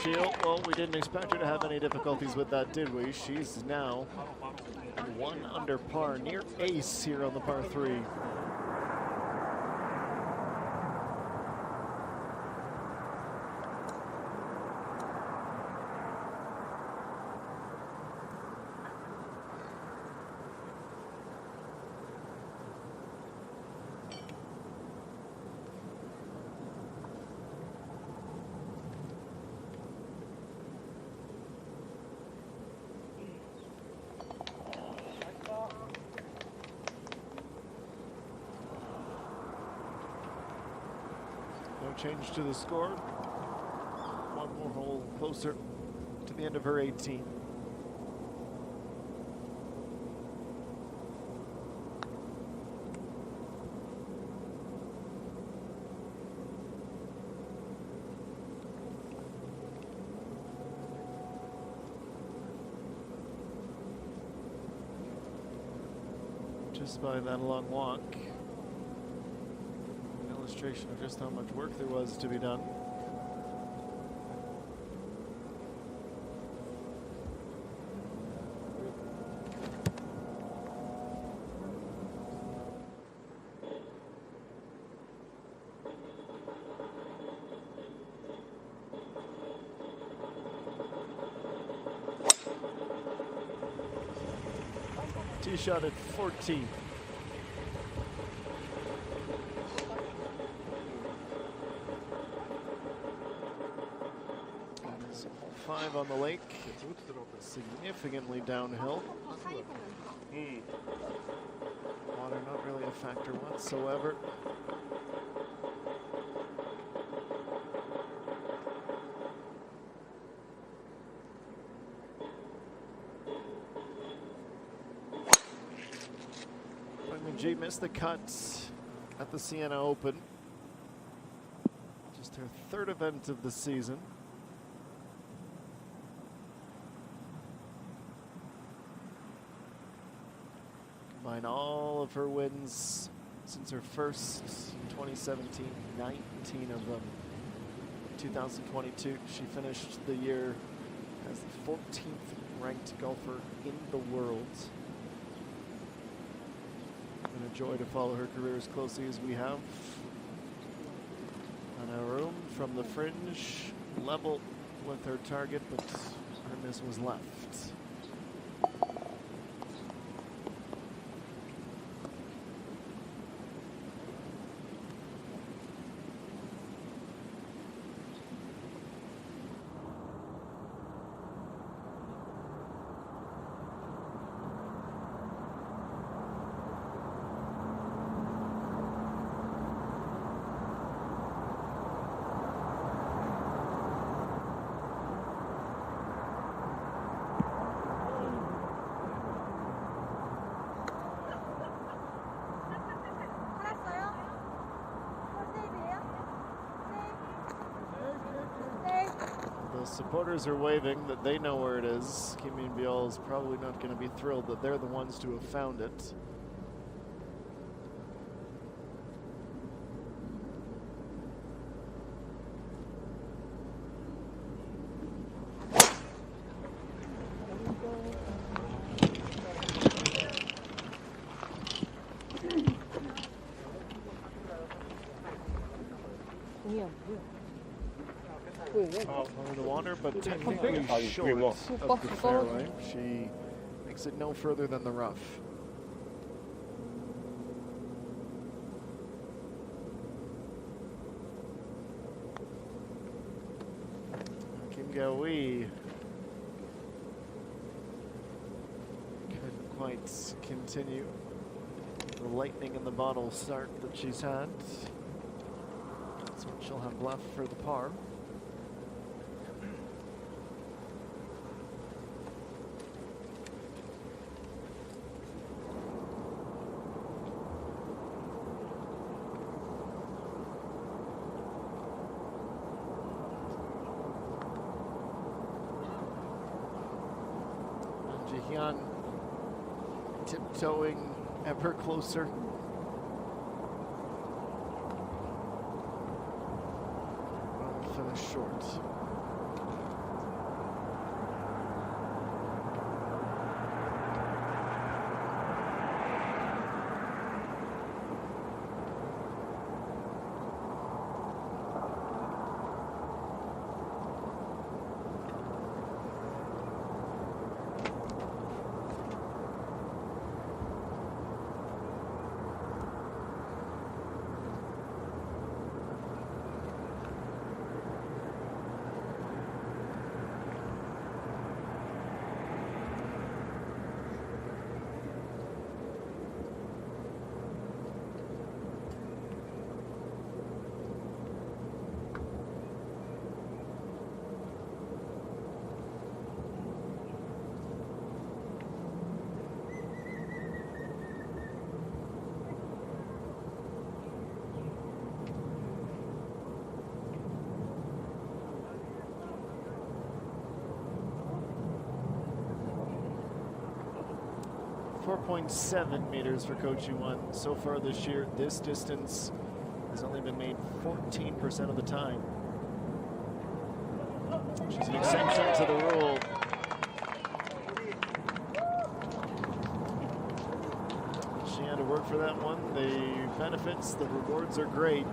Shield. Well, we didn't expect her to have any difficulties with that, did we? She's now 1 under par, near ace here on the par 3. No change to the score. One more hole closer to the end of her 18. Just by that long walk. Illustration of just how much work there was to be done. Tee shot at 14. Five on the lake, significantly downhill. Water not really a factor whatsoever. ENG missed the cut at the Siena Open. Just her third event of the season. Combine all of her wins since her first 2017, 19 of them. 2022, she finished the year as the 14th ranked golfer in the world. Been a joy to follow her career as closely as we have. On our room from the fringe, level with her target, but her miss was left. The supporters are waving that they know where it is. Kim Min-biol is probably not going to be thrilled that they're the ones to have found it. Over the water, but technically short of the fairway. She makes it no further than the rough. Kim Gaoui couldn't quite continue the lightning in the bottle start that she's had. That's what she'll have left for the par. Jihyun tiptoeing ever closer. Well, finish short. .7 meters for Coach Yuan so far this year. This distance has only been made 14% of the time. She's an exception to the rule. She had to work for that one. The benefits, the rewards are great.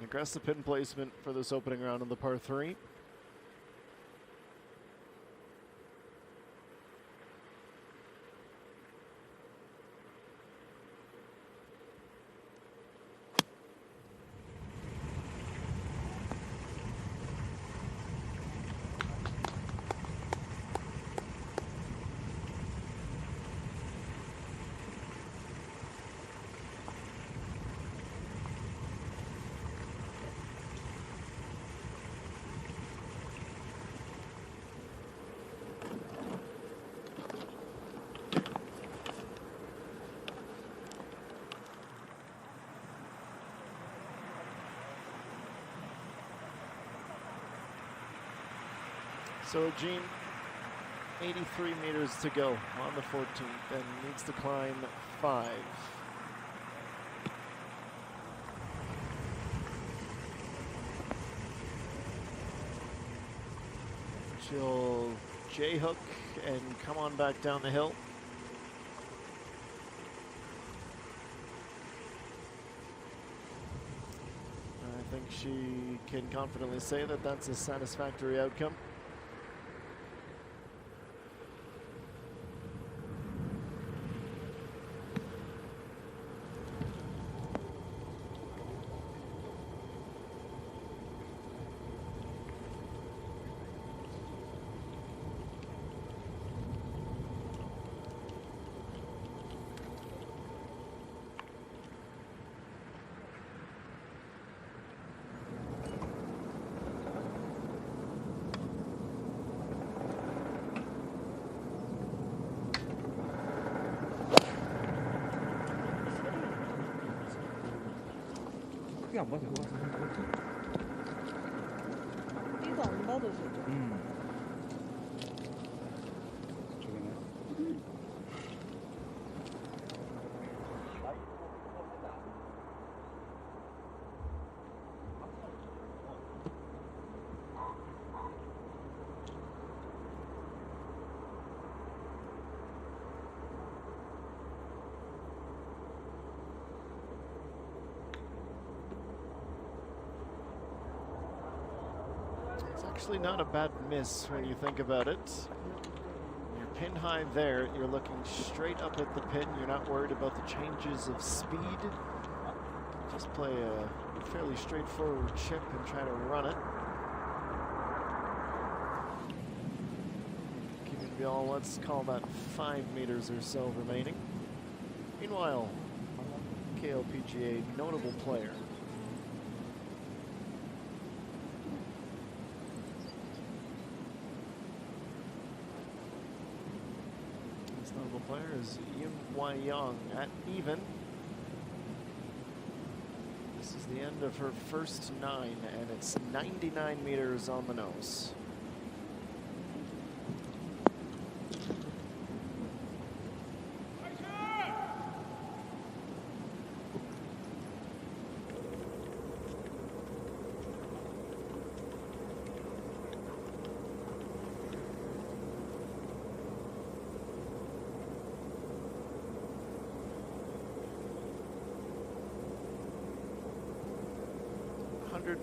Aggressive pin placement for this opening round on the par 3. So Jean, 83 meters to go on the 14th and needs to climb 5. She'll J-hook and come on back down the hill. I think she can confidently say that that's a satisfactory outcome. 크게 안 봐도 될 것 같은데. 띠도 안 받으시죠? 저기는. It's actually not a bad miss when you think about it. You're pin high there, you're looking straight up at the pin, you're not worried about the changes of speed. Just play a fairly straightforward chip and try to run it. Keeping the ball, let's call that 5 meters or so remaining. Meanwhile, KLPGA notable player. Notable player is Yun Young at even. This is the end of her first 9, and it's 99 meters on the nose.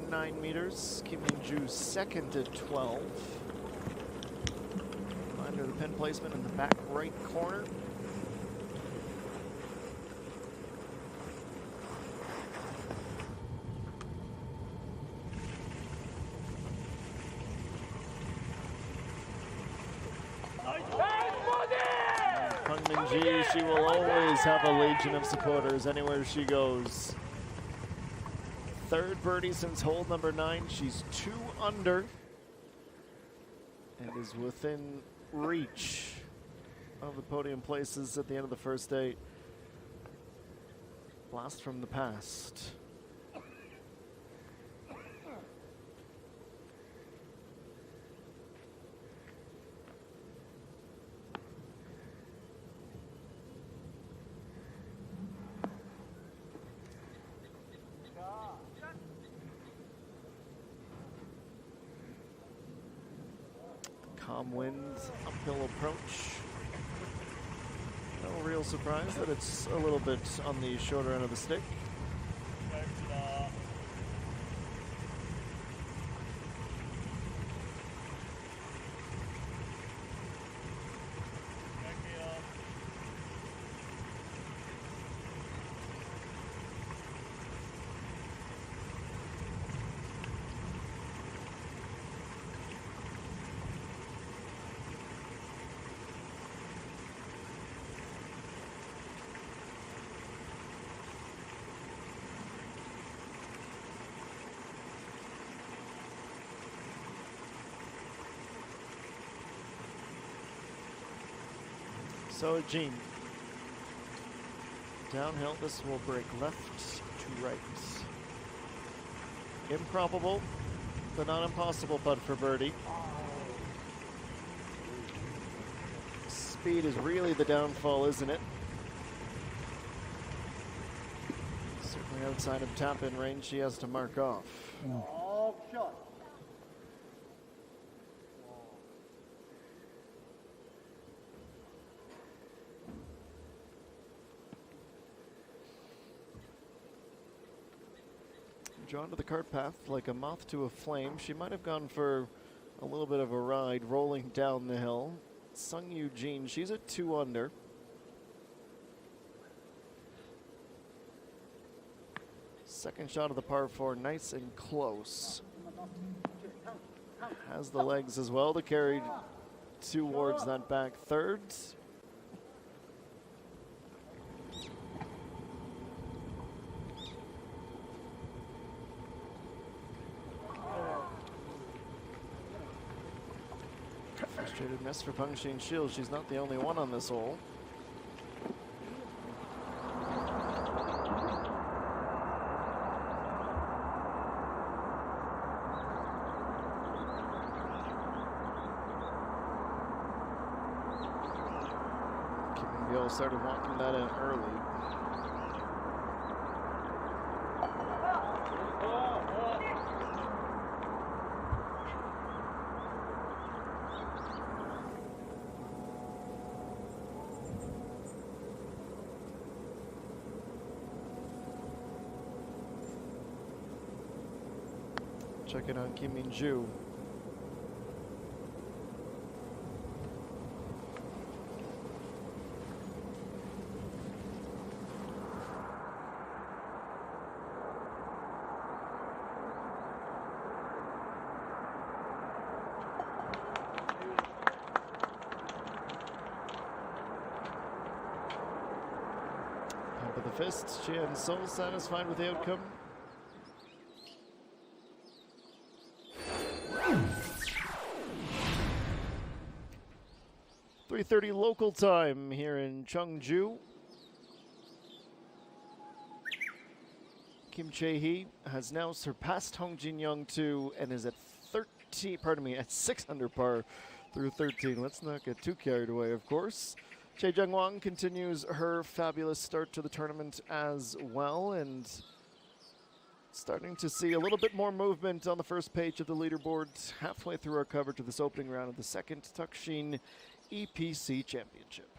.9 meters, Kim Min-ju second at 12. Under the pin placement in the back right corner. Kang Min-ji, she will always have a legion of supporters anywhere she goes. Third birdie since hole number 9. She's 2 under and is within reach of the podium places at the end of the first day. Blast from the past. Calm winds, uphill approach. No real surprise that it's a little bit on the shorter end of the stick. So Jean, downhill, this will break left to right. Improbable, but not impossible putt for birdie. Speed is really the downfall, isn't it? Certainly outside of tap-in range, she has to mark off. Drawn to the cart path like a moth to a flame. She might have gone for a little bit of a ride rolling down the hill. Sung Eugene, she's at 2 under. Second shot of the par 4, nice and close. Has the legs as well to carry towards that back third. Frustrated miss for Pengxin Shields. She's not the only one on this hole. Kim Gill started walking that in early. Checking on Kim Min-ju. Pump of the fist. Chen So satisfied with the outcome. .3:30 local time here in Cheongju. Kim Chae-hee has now surpassed Hong Jin-young and is at 6 under par through 13. Let's not get too carried away, of course. Chae Jung-won continues her fabulous start to the tournament as well, and starting to see a little bit more movement on the first page of the leaderboard halfway through our coverage of this opening round of the second Dukshin EPC Championship.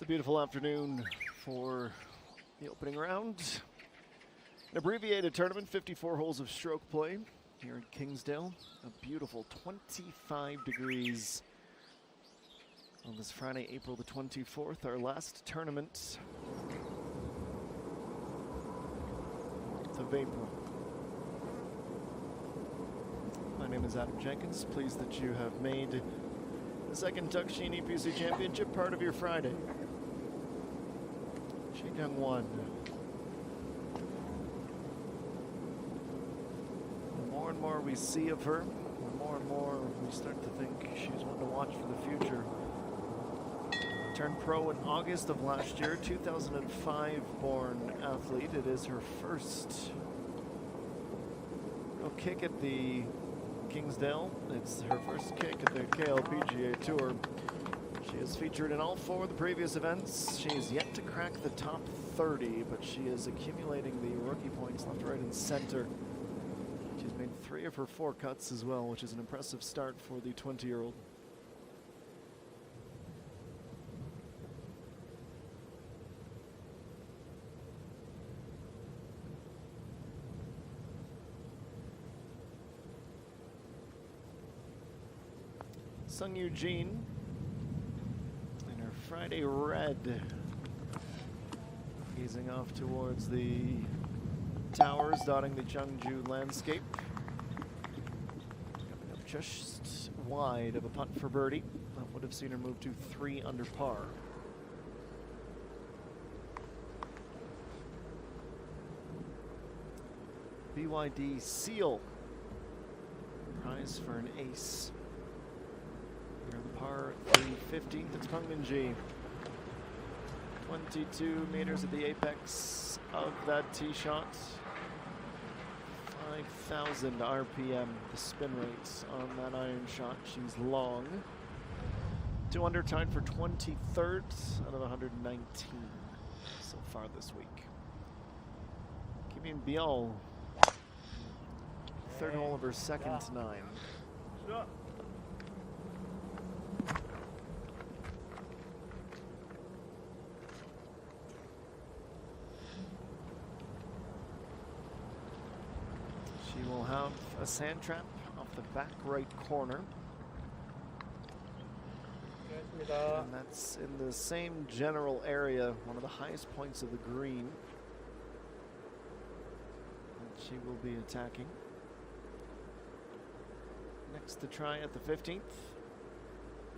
It's a beautiful afternoon for the opening round. An abbreviated tournament, 54 holes of stroke play here in Kingsdale. A beautiful 25 degrees on this Friday, April the 24th, our last tournament of April. My name is Adam Jenkins. Pleased that you have made the second Dukshin EPC Championship part of your Friday. Young one. The more and more we see of her, the more and more we start to think she's one to watch for the future. Turned pro in August of last year, 2005 born athlete. It is her first real kick at the Kingsdale. It's her first kick at the KLPGA Tour. She is featured in all 4 of the previous events. She is yet to crack the top 30, but she is accumulating the rookie points left, right, and center. She's made 3 of her 4 cuts as well, which is an impressive start for the 20-year-old. Sung Eugene in her Friday red, gazing off towards the towers dotting the Cheongju landscape. Coming up just wide of a putt for birdie. That would have seen her move to 3 under par. BYD Seal, prize for an ace. Here on the par 315th, it's Pengminji. 22 meters at the apex of that tee shot. 5,000 RPM, the spin rate on that iron shot. She's long. 2 under, tied for 23rd out of 119 so far this week. Kim Min Biol, 3rd hole of her second 9. She will have a sand trap off the back right corner. And that's in the same general area, one of the highest points of the green. And she will be attacking. Next to try at the 15th.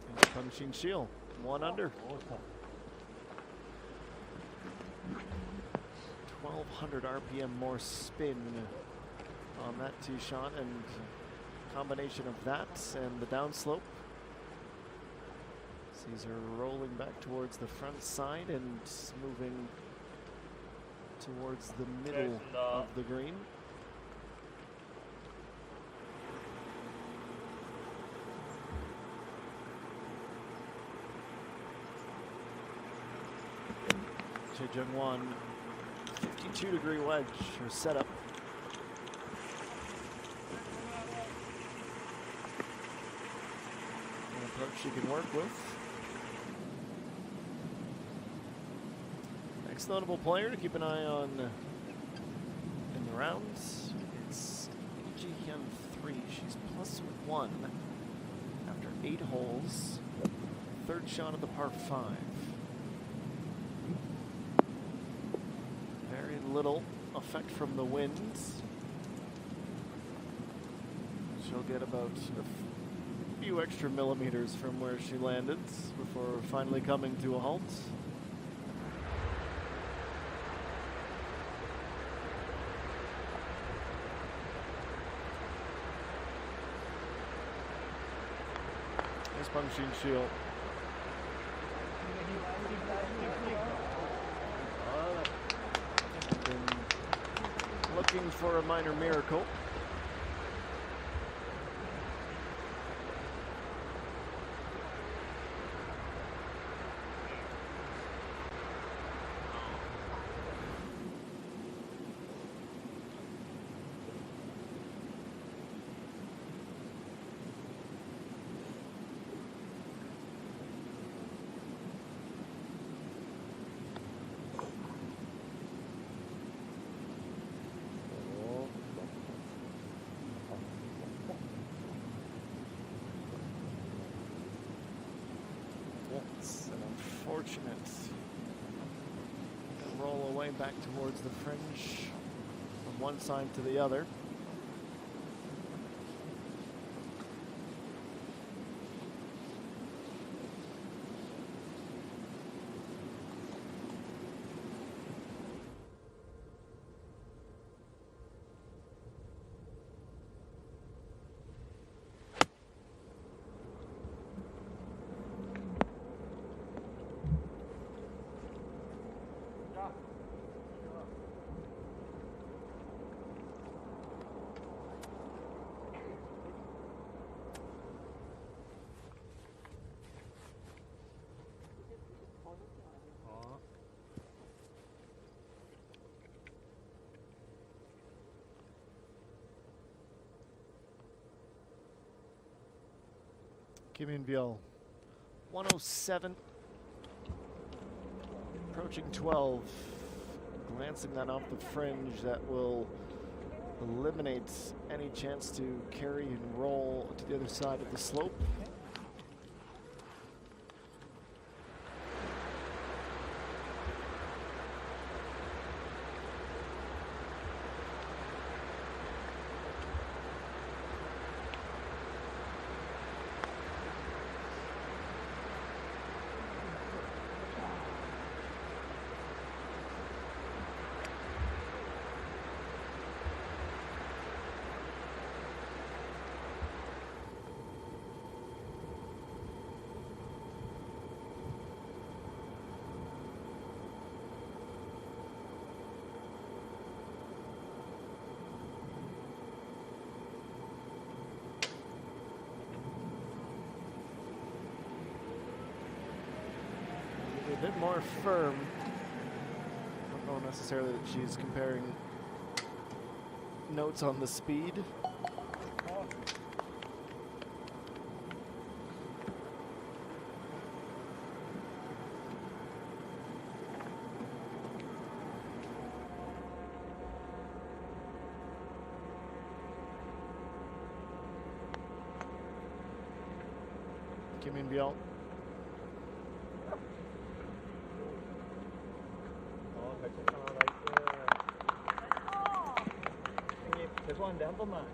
And Dukshin Shiel, 1 under. 1,200 RPM more spin on that tee shot, and combination of that and the downslope sees her rolling back towards the front side and moving towards the middle of the green. Che Jung-won, 52-degree wedge, her setup. An approach she can work with. Next notable player to keep an eye on in the rounds, it's ENG 3. She's +1 after 8 holes. 3rd shot at the par 5. Very little effect from the wind. She'll get about a few extra millimeters from where she landed before finally coming to a halt. There's Dukshin Shiel. Been looking for a minor miracle. It's an unfortunate roll away back towards the fringe from one side to the other. Kim In-byul, 107, approaching 12, glancing that off the fringe. That will eliminate any chance to carry and roll to the other side of the slope. A bit more firm. Don't know necessarily that she's comparing notes on the speed. Kim In-byul. 죄송한데 한 번만.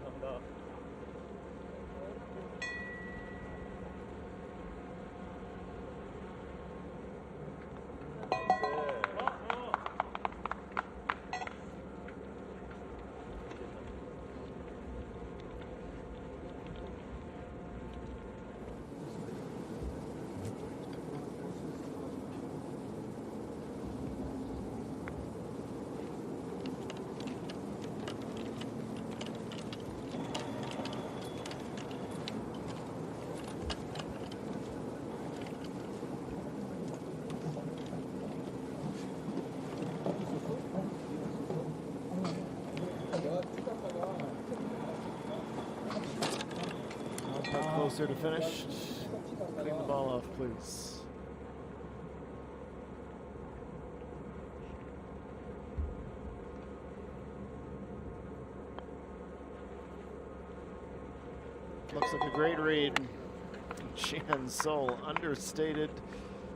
감사합니다. Closer to finish. Clean the ball off, please. Looks like a great read. Jian Sol, understated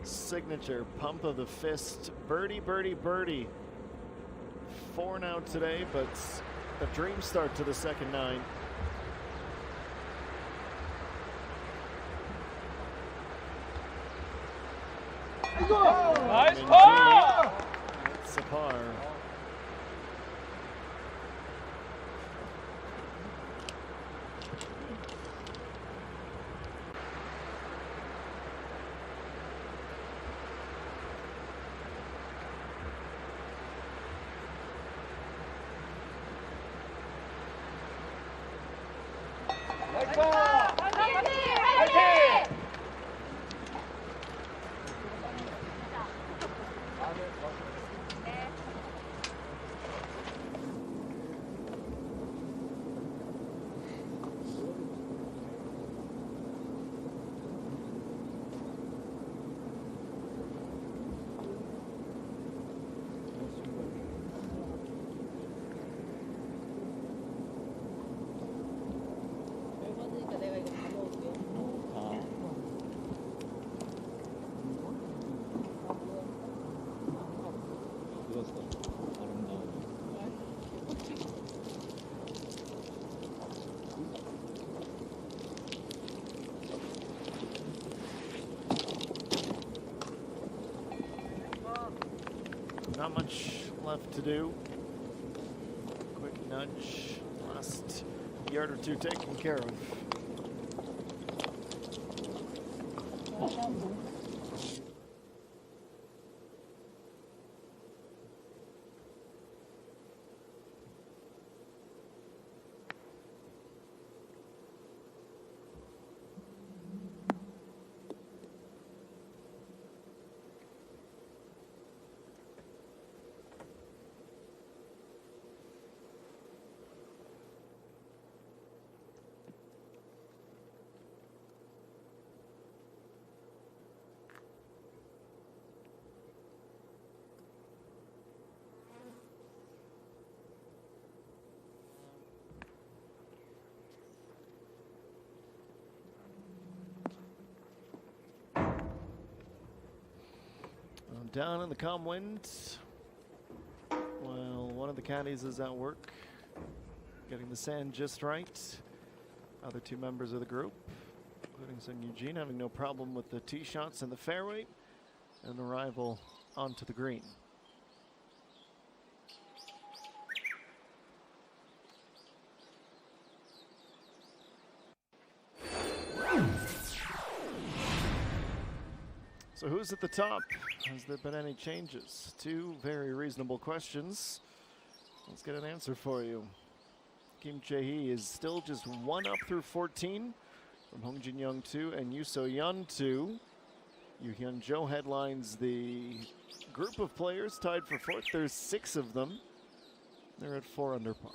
signature, pump of the fist, birdie, birdie, birdie. 4 now today, but a dream start to the second 9. Nice par! That's a par. Nice par! 화이팅! 그러니까 내가 Not much left to do. Quick nudge. Last yard or two taken care of. Down in the calm wind. Well, one of the caddies is at work, getting the sand just right. Other two members of the group, including Sun Eugene, having no problem with the tee shots in the fairway and arrival onto the green. So who's at the top? Has there been any changes? Two very reasonable questions. Let's get an answer for you. Kim Chae-hee is still just one up through 14 from Hong Jin Young 2 and Yoo So-yeon 2. Yoo Hyun Jo headlines the group of players tied for fourth. There's 6 of them. They're at 4 under par.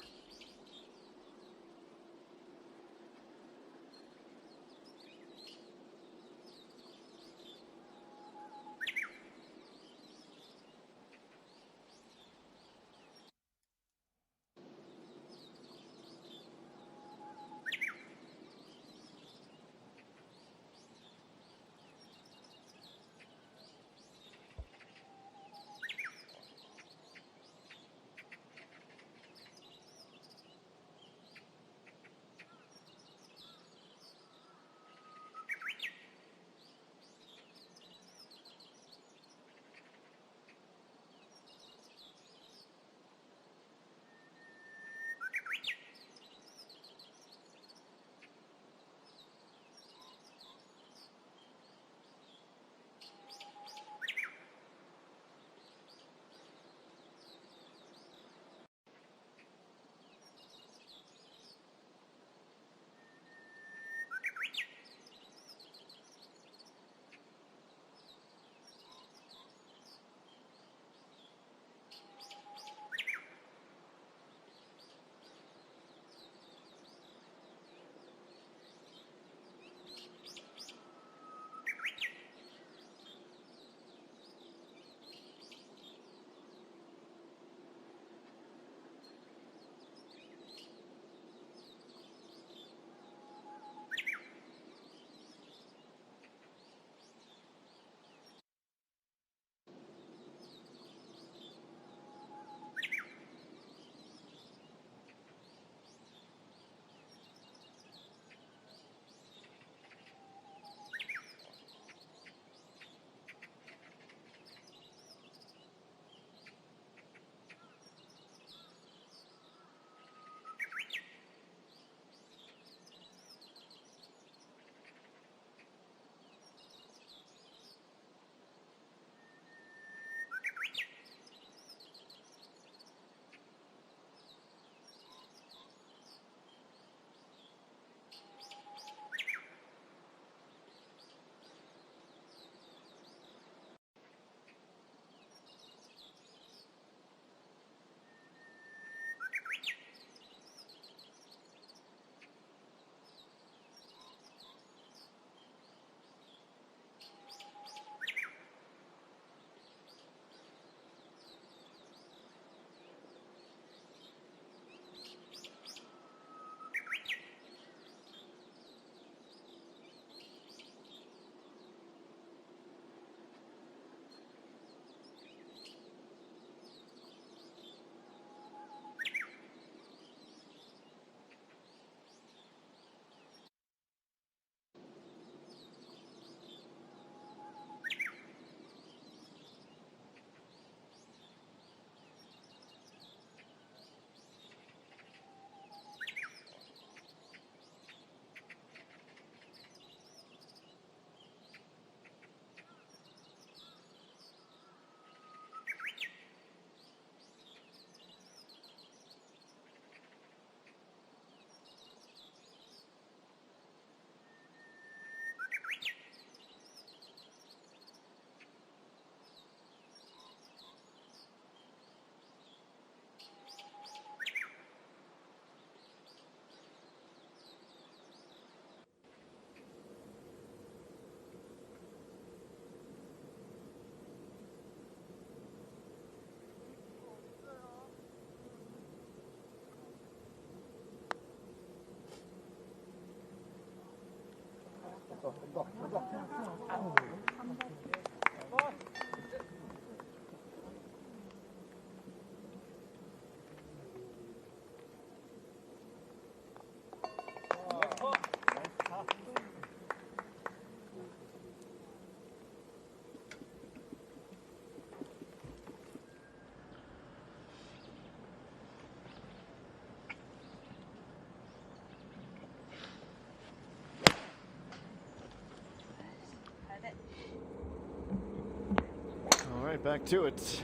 All right, back to it.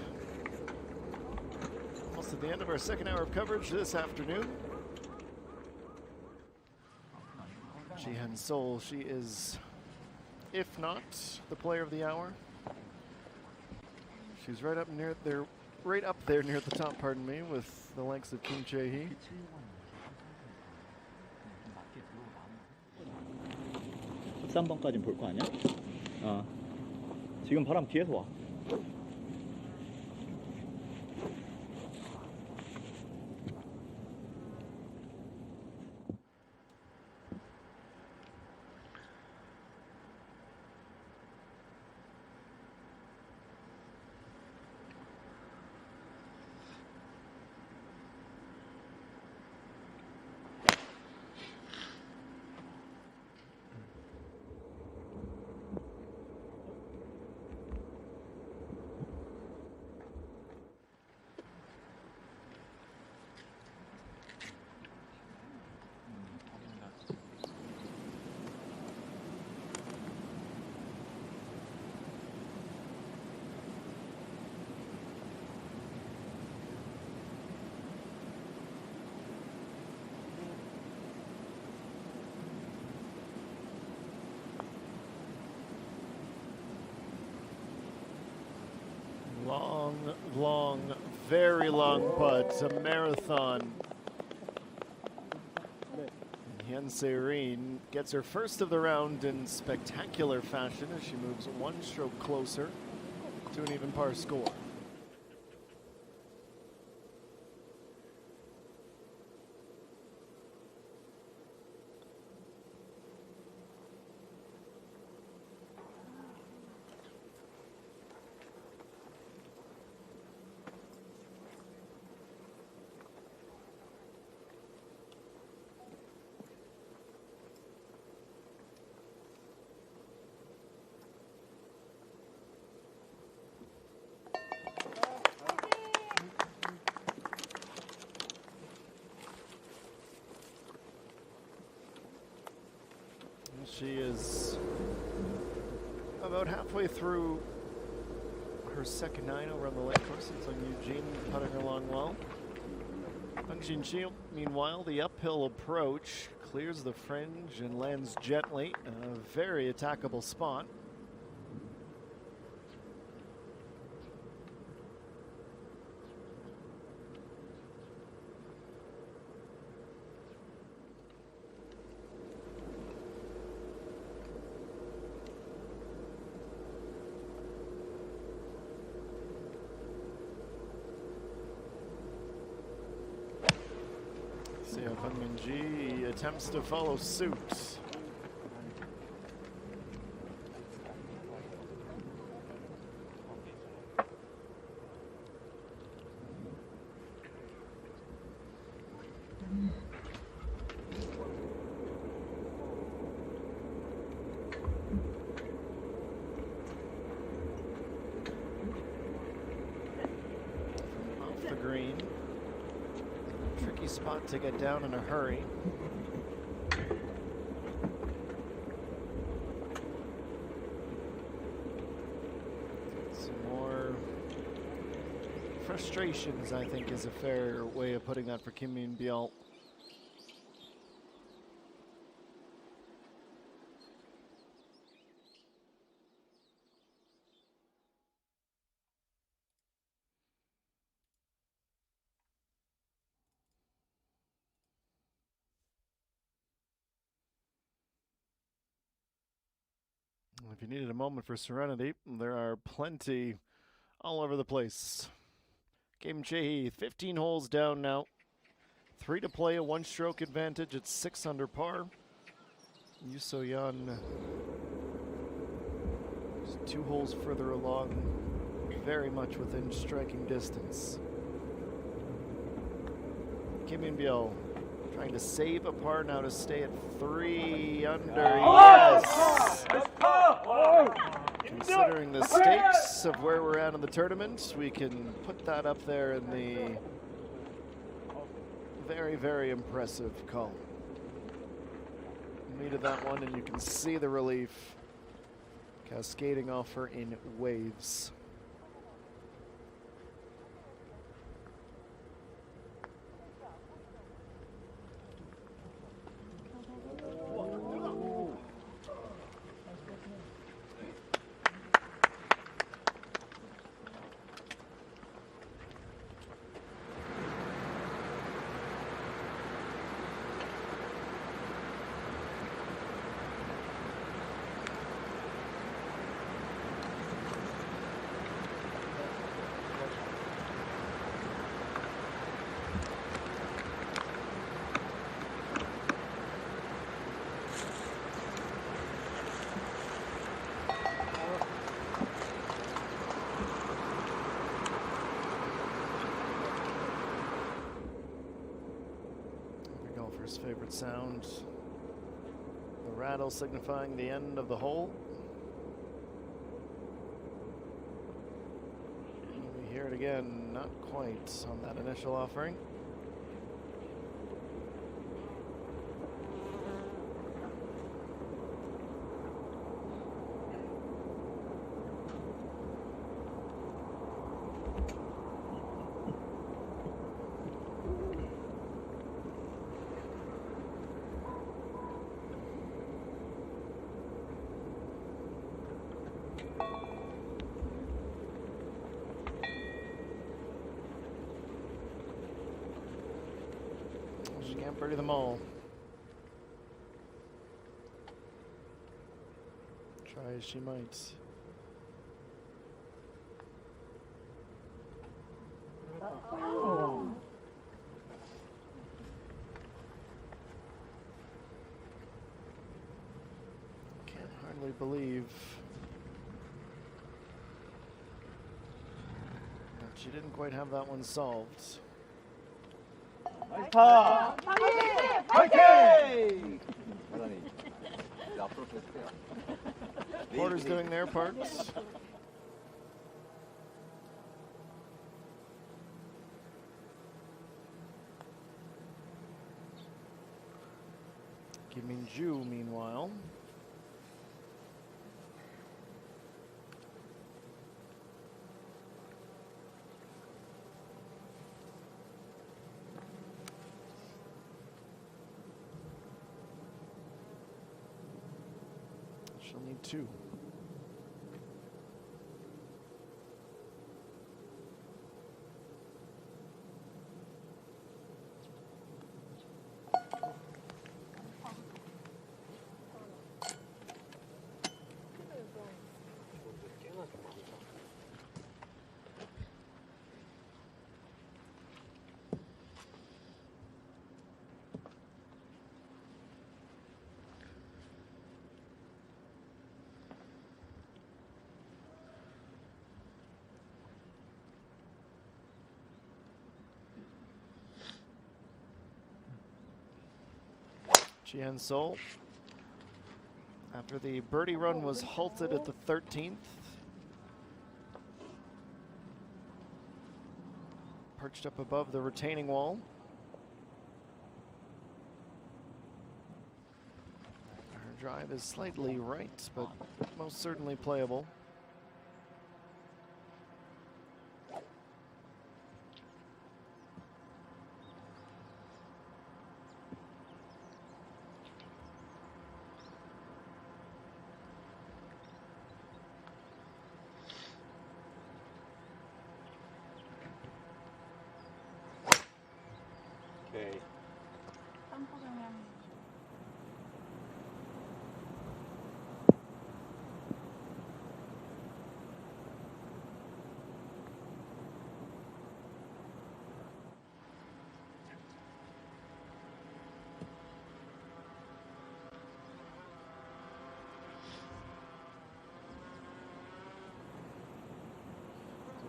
Almost at the end of our second hour of coverage this afternoon. Jihan Sol, she is, if not the player of the hour, she's right up there near the top, pardon me, with the likes of Kim Jae-hee. 13번까지는 볼 거 아니야? 지금 바람 뒤에서 와. Long, very long putt, a marathon. Hyun Se-rin gets her first of the round in spectacular fashion as she moves one stroke closer to an even par score. She is about halfway through her second nine over on the lake course. It's on Eugene putting along well. Dukshin Chi, meanwhile, the uphill approach clears the fringe and lands gently in a very attackable spot. Ji attempts to follow suit. Off the green. Tricky spot to get down in a hurry. Some more frustrations, I think, is a fair way of putting that for Kim Min-byul. If you needed a moment for serenity, there are plenty all over the place. Kim Jae-hee, 15 holes down now. 3 to play, a one-stroke advantage at 6 under par. Yusoyan is 2 holes further along, very much within striking distance. Kim Min-byul trying to save a par now to stay at 3 under. Yes! Considering the stakes of where we're at in the tournament, we can put that up there in the very, very impressive column. Needed that one, and you can see the relief cascading off her in waves. Golfer's favorite sound, the rattle signifying the end of the hole. And we hear it again, not quite on that initial offering. She can't birdie them all. Try as she might. Can't hardly believe that she didn't quite have that one solved. 파! 화이팅! 앞으로 계속해요. Porter's doing their part. Kim Min-ju, meanwhile. She'll need 2. Jian Sol, after the birdie run was halted at the 13th, perched up above the retaining wall. Her drive is slightly right, but most certainly playable. 오케이.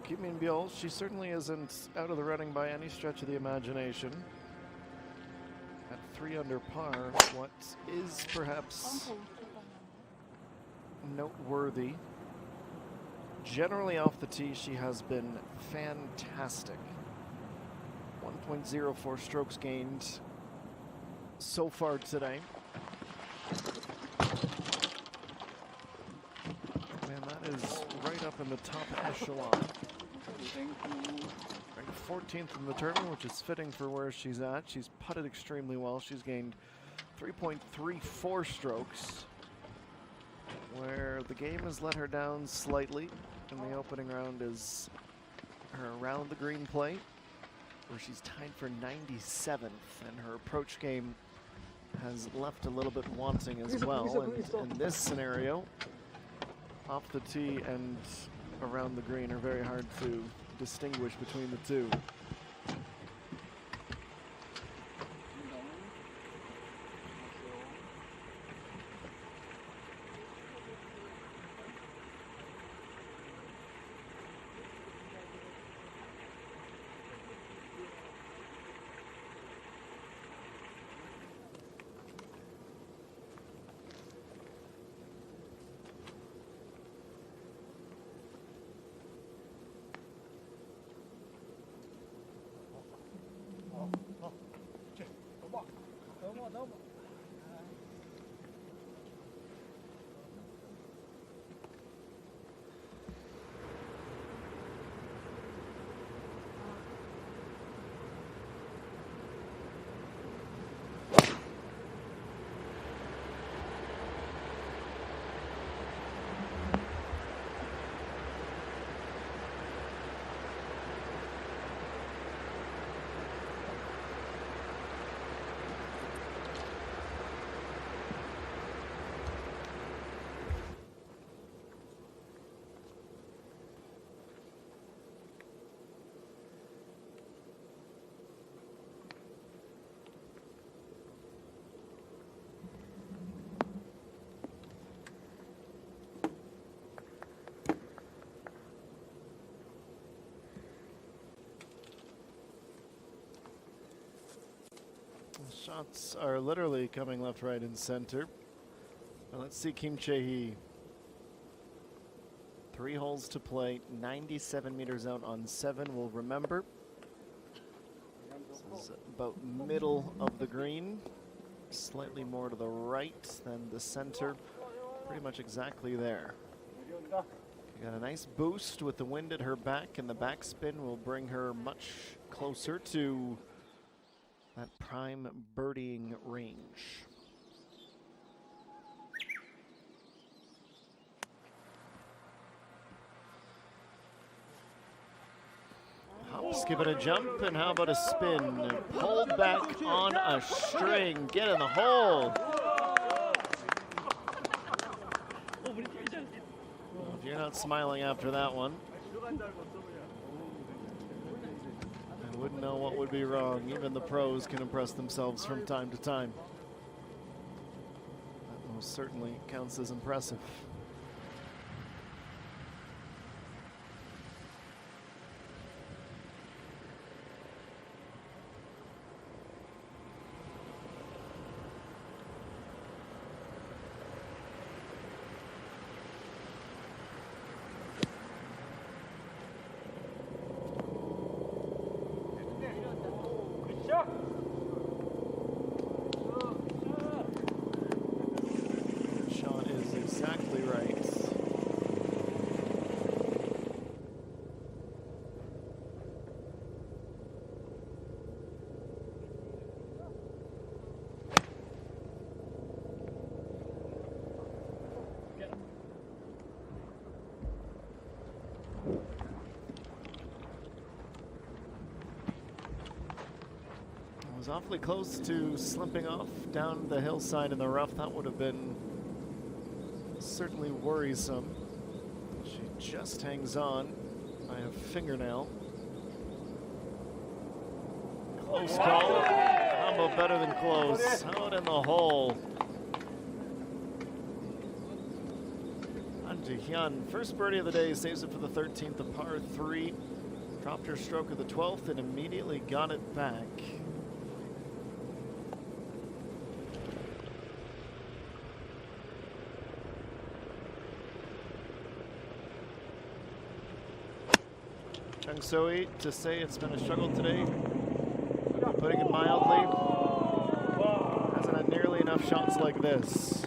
Kim Min-byul, she certainly isn't out of the running by any stretch of the imagination. At 3 under par, what is perhaps noteworthy, generally off the tee, she has been fantastic. 1.04 strokes gained so far today. And that is right up in the top echelon. Ranked 14th in the tournament, which is fitting for where she's at. She's putted extremely well. She's gained 3.34 strokes, where the game has let her down slightly in the opening round is her around the green play, where she's tied for 97th, and her approach game has left a little bit wanting as well. And in this scenario, off the tee and around the green are very hard to distinguish between the two. Shots are literally coming left, right, and center. Now let's see Kim Chae-hee. 3 holes to play, 97 meters out on 7. We'll remember, this is about middle of the green, slightly more to the right than the center, pretty much exactly there. Got a nice boost with the wind at her back, and the backspin will bring her much closer to that prime birdieing range. Hop, skip it a jump, and how about a spin? Pulled back on a string, get in the hole. Well, if you're not smiling after that one, I wouldn't know what would be wrong. Even the pros can impress themselves from time to time. That most certainly counts as impressive. Shot is exactly right. Was awfully close to slipping off down the hillside in the rough. That would have been certainly worrisome. She just hangs on by a fingernail. Close call. How about better than close? Out in the hole. to Hyun. First birdie of the day, saves it for the 13th, a par 3. Dropped her stroke at the 12th and immediately got it back. Chung Soi to say it's been a struggle today, putting it mildly. Hasn't had nearly enough shots like this.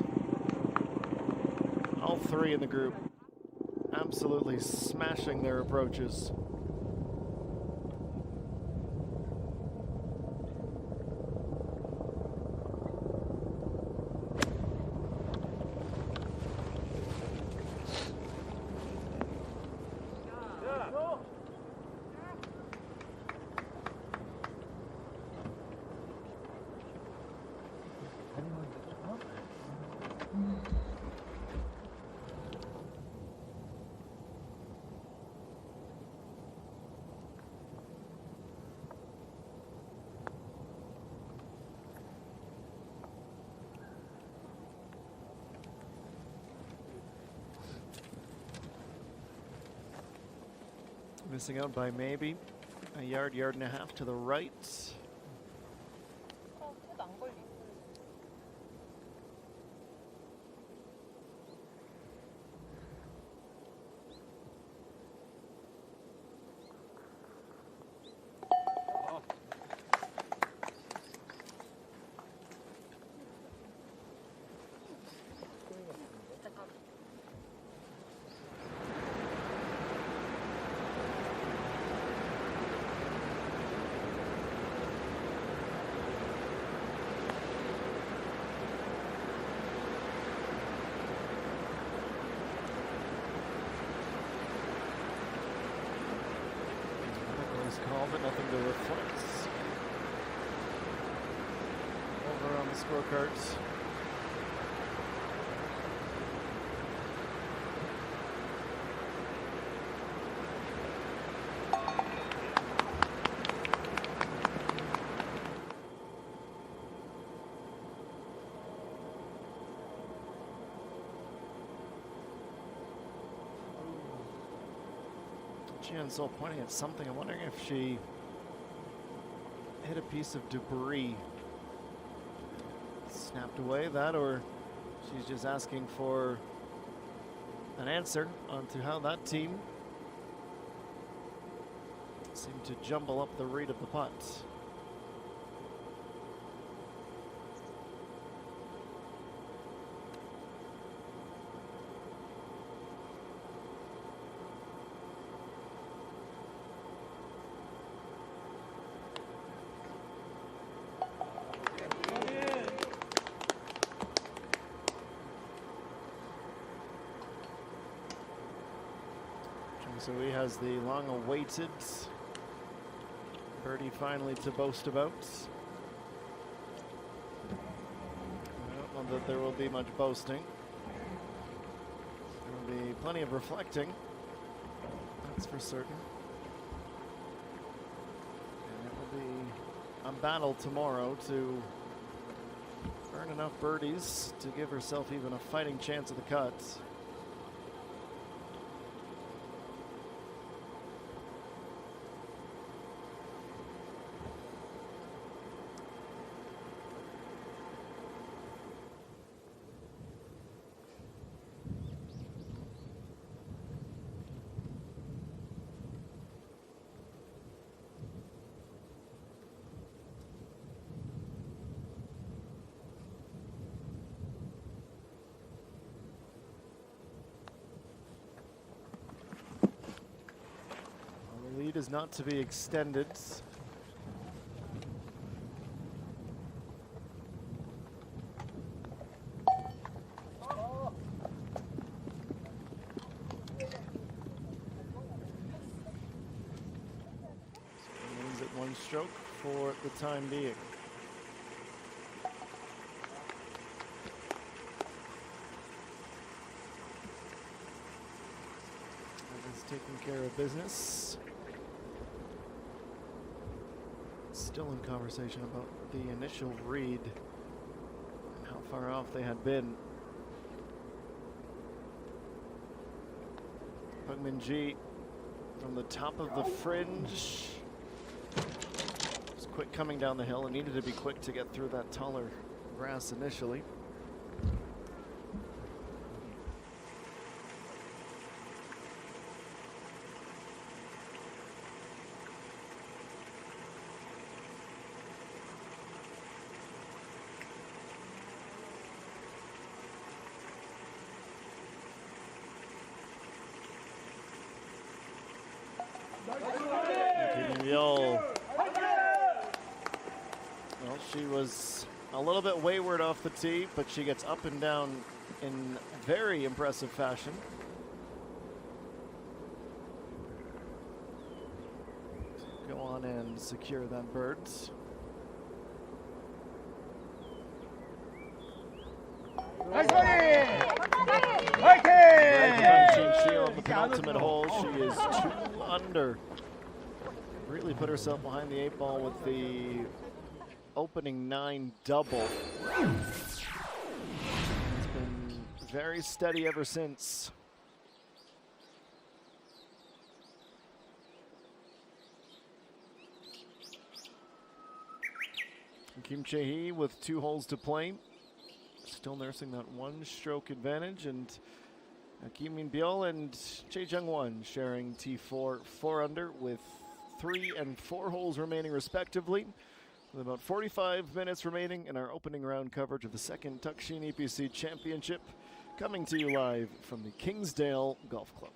All three in the group absolutely smashing their approaches. Missing out by maybe a yard, yard and a half to the right. 안 걸리고. Call, but nothing to reflect over on the scorecards. Jian-Sol pointing at something. I'm wondering if she hit a piece of debris, snapped away that, or she's just asking for an answer onto how that team seemed to jumble up the read of the putt. So he has the long-awaited birdie finally to boast about. I don't know that there will be much boasting. There will be plenty of reflecting, that's for certain. And it will be a battle tomorrow to earn enough birdies to give herself even a fighting chance at the cut. Is not to be extended. Remains at one stroke for the time being. That is taking care of business. Still in conversation about the initial read and how far off they had been. Pungmin-ji from the top of the fringe. Was quick coming down the hill and needed to be quick to get through that taller grass initially. Well, she was a little bit wayward off the tee, but she gets up and down in very impressive fashion. Go on and secure that bird. On the penultimate hole, she is 2 under. Really put herself behind the 8 ball with the opening 9 double. It's been very steady ever since. Kim Chae-hee with 2 holes to play. Still nursing that 1-stroke advantage, and Kim Min-byul and Chae Jung-won sharing T4 4 under with 3 and 4 holes remaining respectively. With about 45 minutes remaining in our opening round coverage of the second Dukshin EPC Championship, coming to you live from the Kingsdale Golf Club.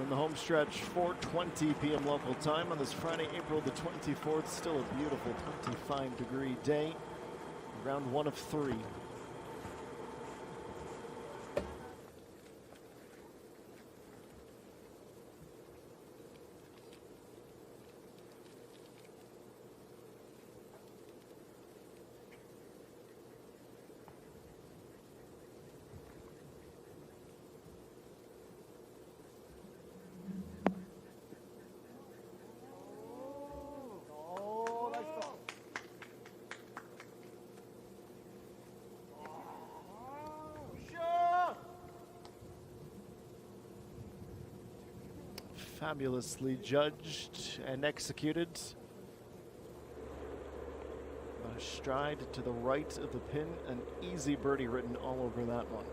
in the home stretch, 4:20 p.m. local time on this Friday, April the 24th. Still a beautiful 25-degree day. Round 1 of 3. Fabulously judged and executed. A stride to the right of the pin, an easy birdie written all over that one.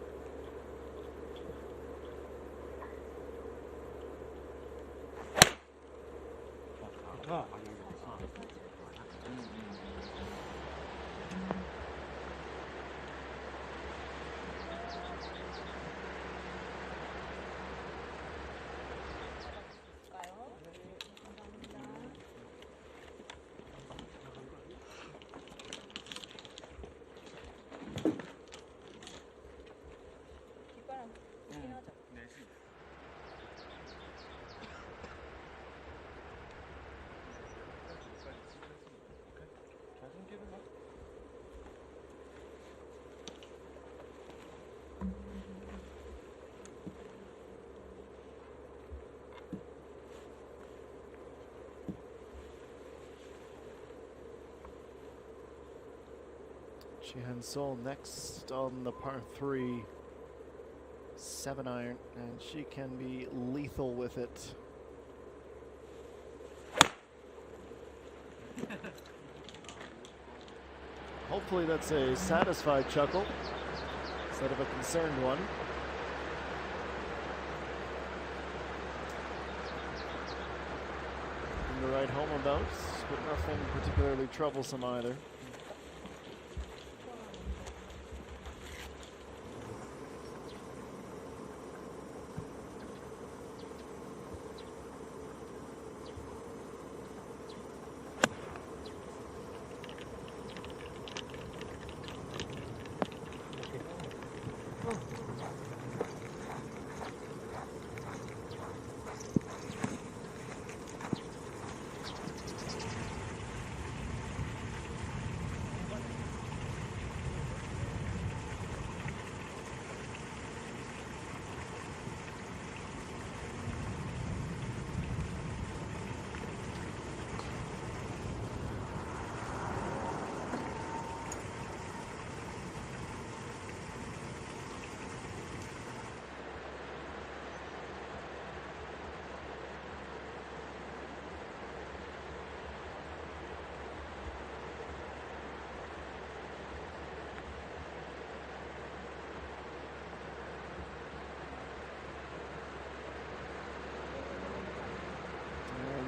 Jihan Sol next on the par 3 7-iron, and she can be lethal with it. Hopefully that's a satisfied chuckle instead of a concerned one. In the right home abouts, but nothing particularly troublesome either.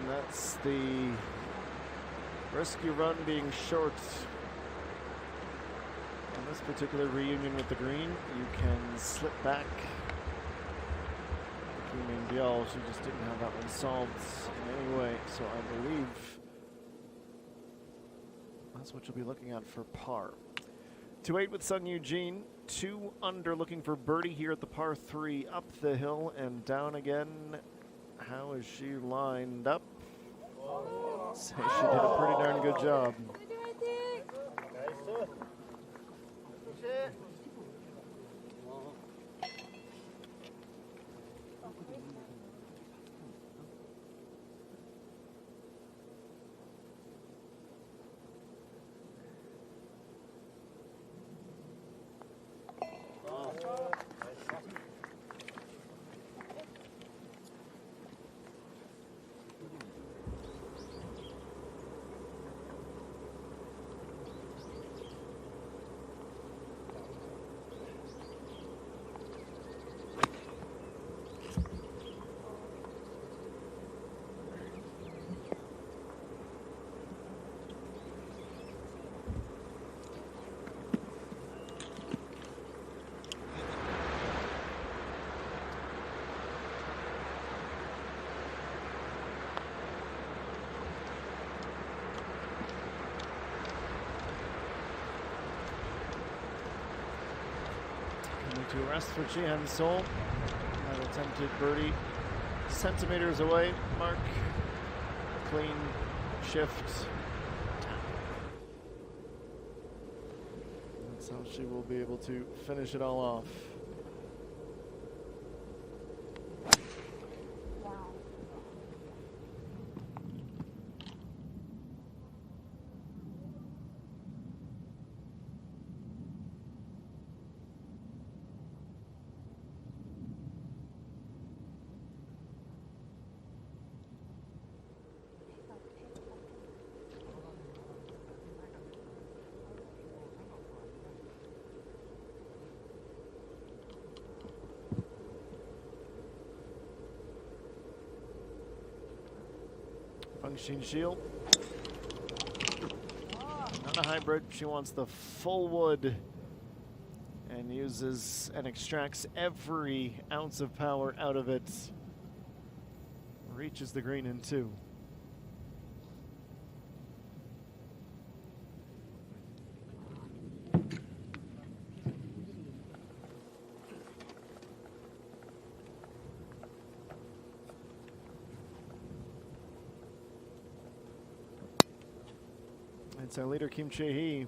That's the rescue run being short. On this particular reunion with the green, you can slip back. Between Biel, she just didn't have that one solved in any way, so I believe that's what you'll be looking at for par. 2-8 with Sung Eugene, 2 under, looking for birdie here at the par 3, up the hill and down again. How is she lined up? So she did a pretty darn good job. rest for Jihan Sol. That attempted birdie centimeters away. Mark. Clean shift. That's how she will be able to finish it all off. Dukshin shield. Not a hybrid. She wants the full wood and uses and extracts every ounce of power out of it. Reaches the green in 2. It's our leader, Kim Chae-hee.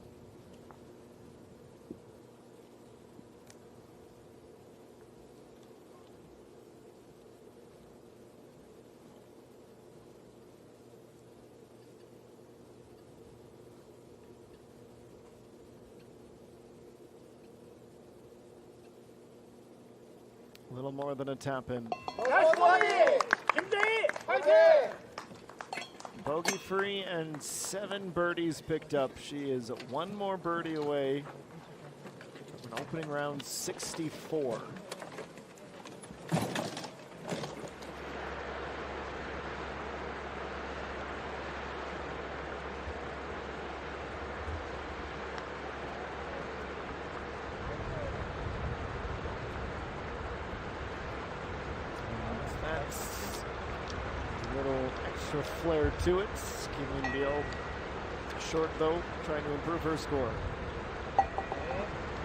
A little more than a tap in. Bogey free and 7 birdies picked up. She is 1 more birdie away from an opening round 64. That's a little extra flair to it. Kim Min-bill short though, trying to improve her score.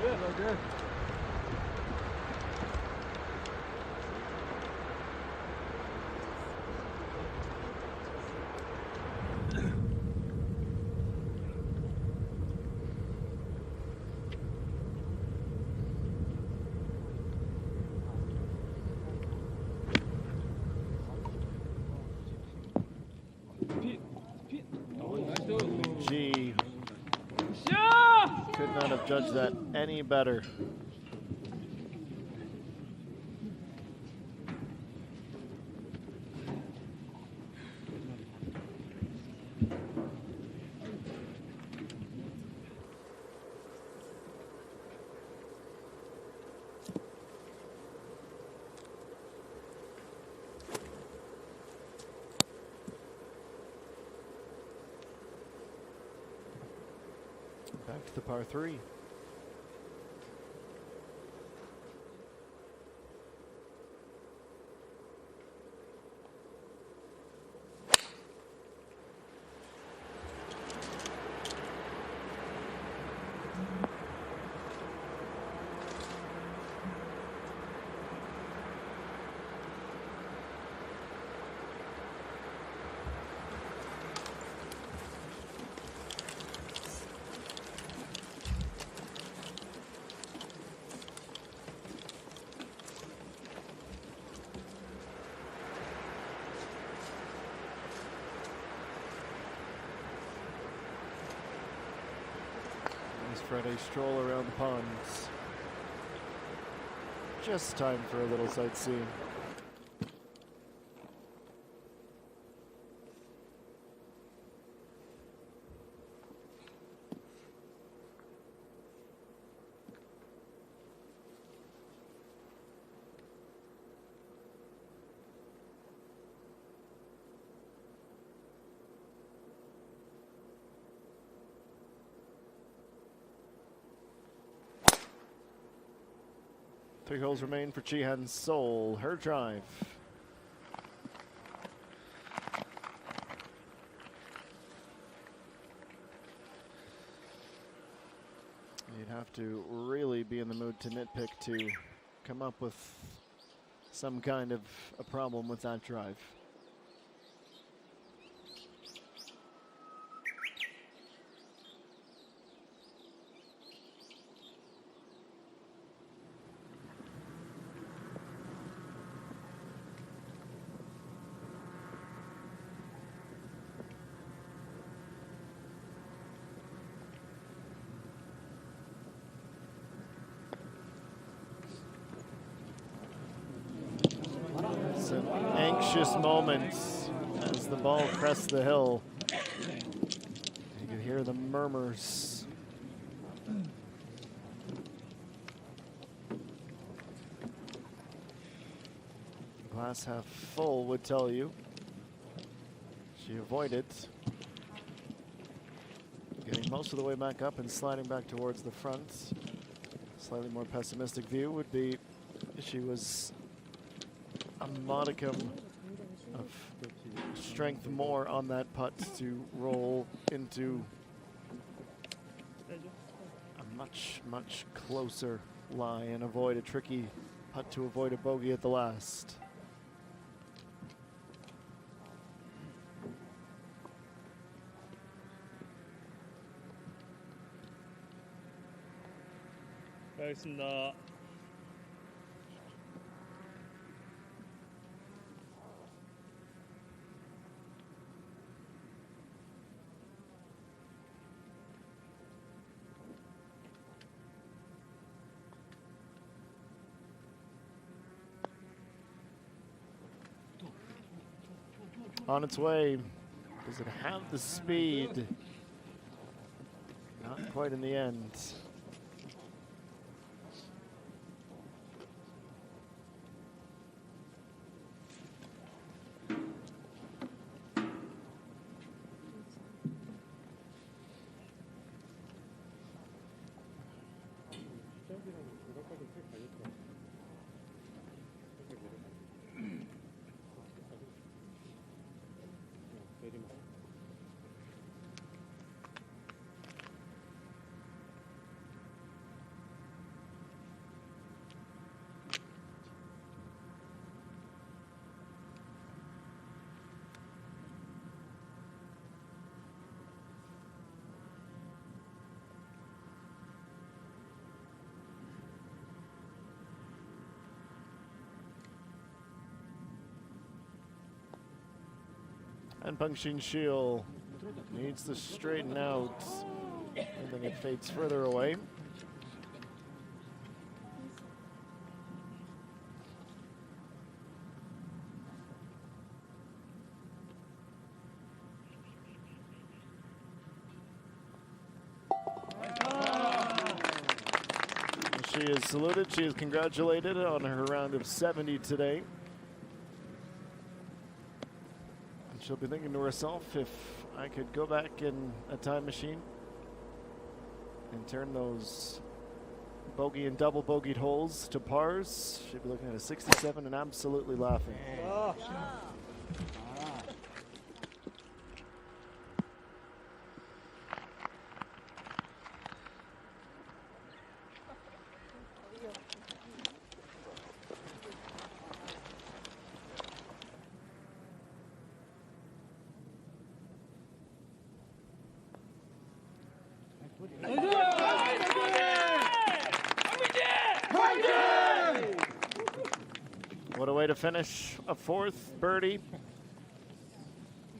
Good, good. Gee, could not have judged that any better. Back to the par 3. Fred a stroll around the ponds. Just time for a little sightseeing. Three holes remain for Jihan Sol. Her drive. You'd have to really be in the mood to nitpick to come up with some kind of a problem with that drive. It's an anxious moment as the ball crests the hill. You can hear the murmurs. Glass half full would tell you. She avoided. Getting most of the way back up and sliding back towards the front. Slightly more pessimistic view would be she was a modicum of strength more on that putt to roll into a much, much closer lie and avoid a tricky putt to avoid a bogey at the last. 알겠습니다. On its way. Does it have the speed? Not quite in the end. And Dukshin Shield needs to straighten out, and then it fades further away. She is saluted, she is congratulated on her round of 70 today. She'll be thinking to herself, if I could go back in a time machine and turn those bogey and double bogeyed holes to pars, she'd be looking at a 67 and absolutely laughing. What a way to finish a fourth birdie.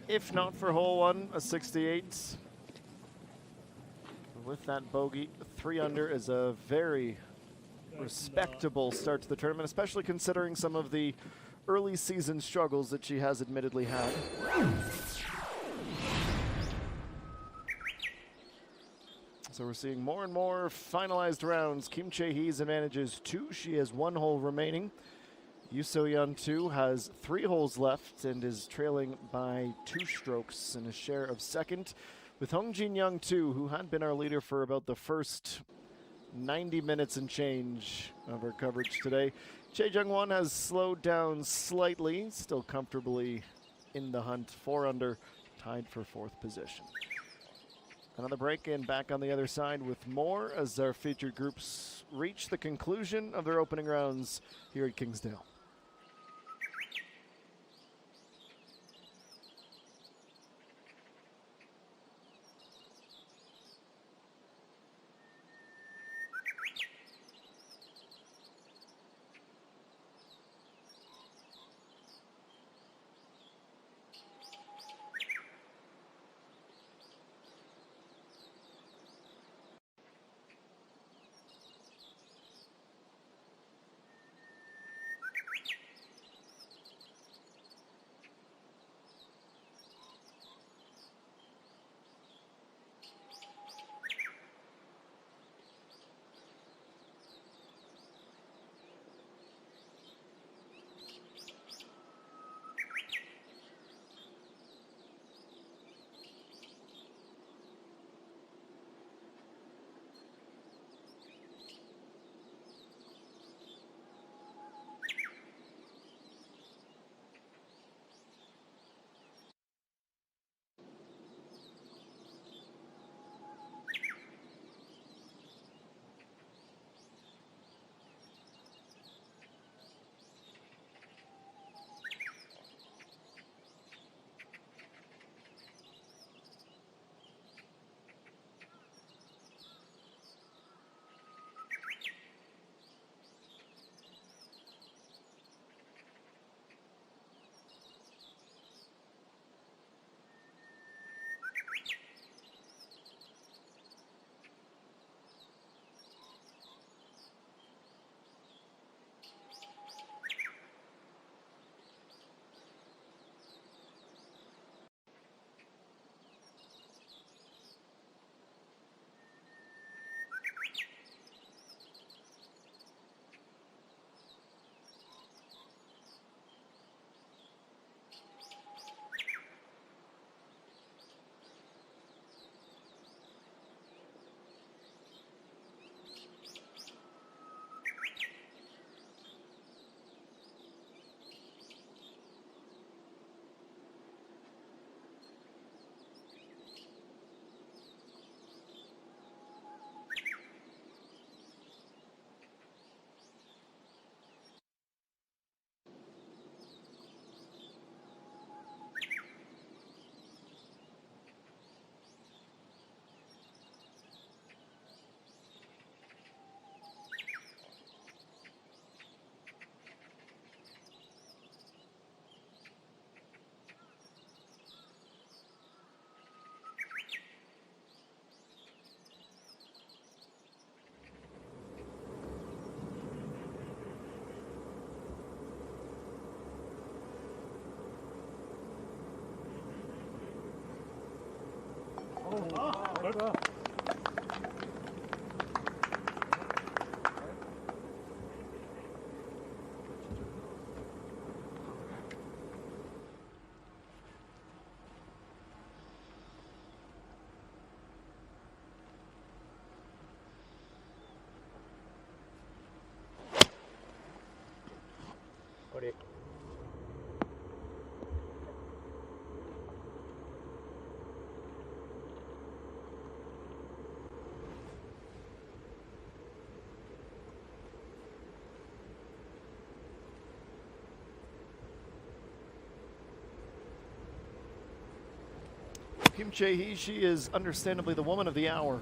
If not for hole one, a 68. With that bogey, 3 under is a very respectable start to the tournament, especially considering some of the early season struggles that she has admittedly had. So we're seeing more and more finalized rounds. Kim Chae-hee's advantages 2. She has 1 hole remaining. Yoo So-yeon 2 has 3 holes left and is trailing by 2 strokes in a share of second. With Hong Jin-young 2, who had been our leader for about the first 90 minutes and change of our coverage today. Chae Jung-won has slowed down slightly, still comfortably in the hunt, 4 under, tied for 4th position. Another break in back on the other side with more as our featured groups reach the conclusion of their opening rounds here at Kingsdale. 거리. Kim Chae-hee, she is understandably the woman of the hour.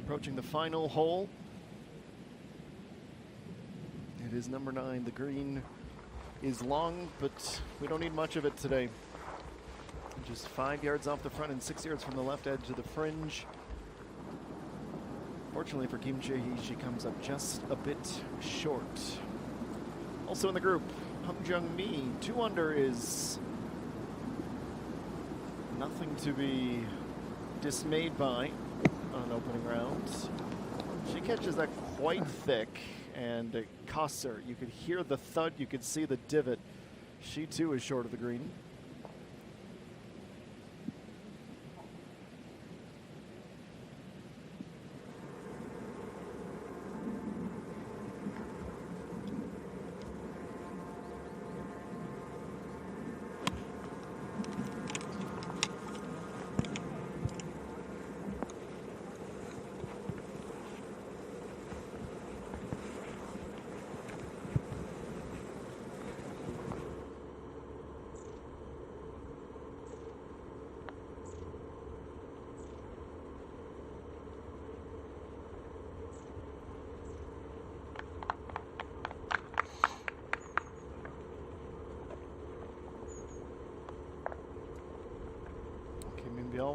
Approaching the final hole. It is number 9. The green is long, but we don't need much of it today. Just 5 yards off the front and 6 yards from the left edge of the fringe. Fortunately for Kim Chae-hee, she comes up just a bit short. Also in the group, Hum Jung-mi, 2 under is nothing to be dismayed by on an opening round. She catches that quite thick, and it costs her. You could hear the thud, you could see the divot. She too is short of the green.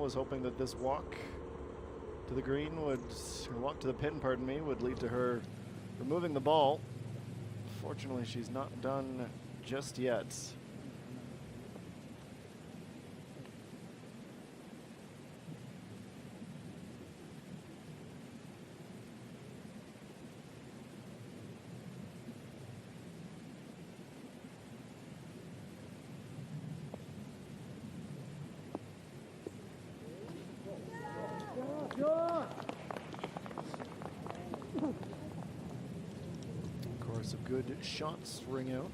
was hoping that this walk to the green would, or walk to the pin, pardon me, would lead to her removing the ball. Fortunately, she's not done just yet. Of course, of good shots ring out.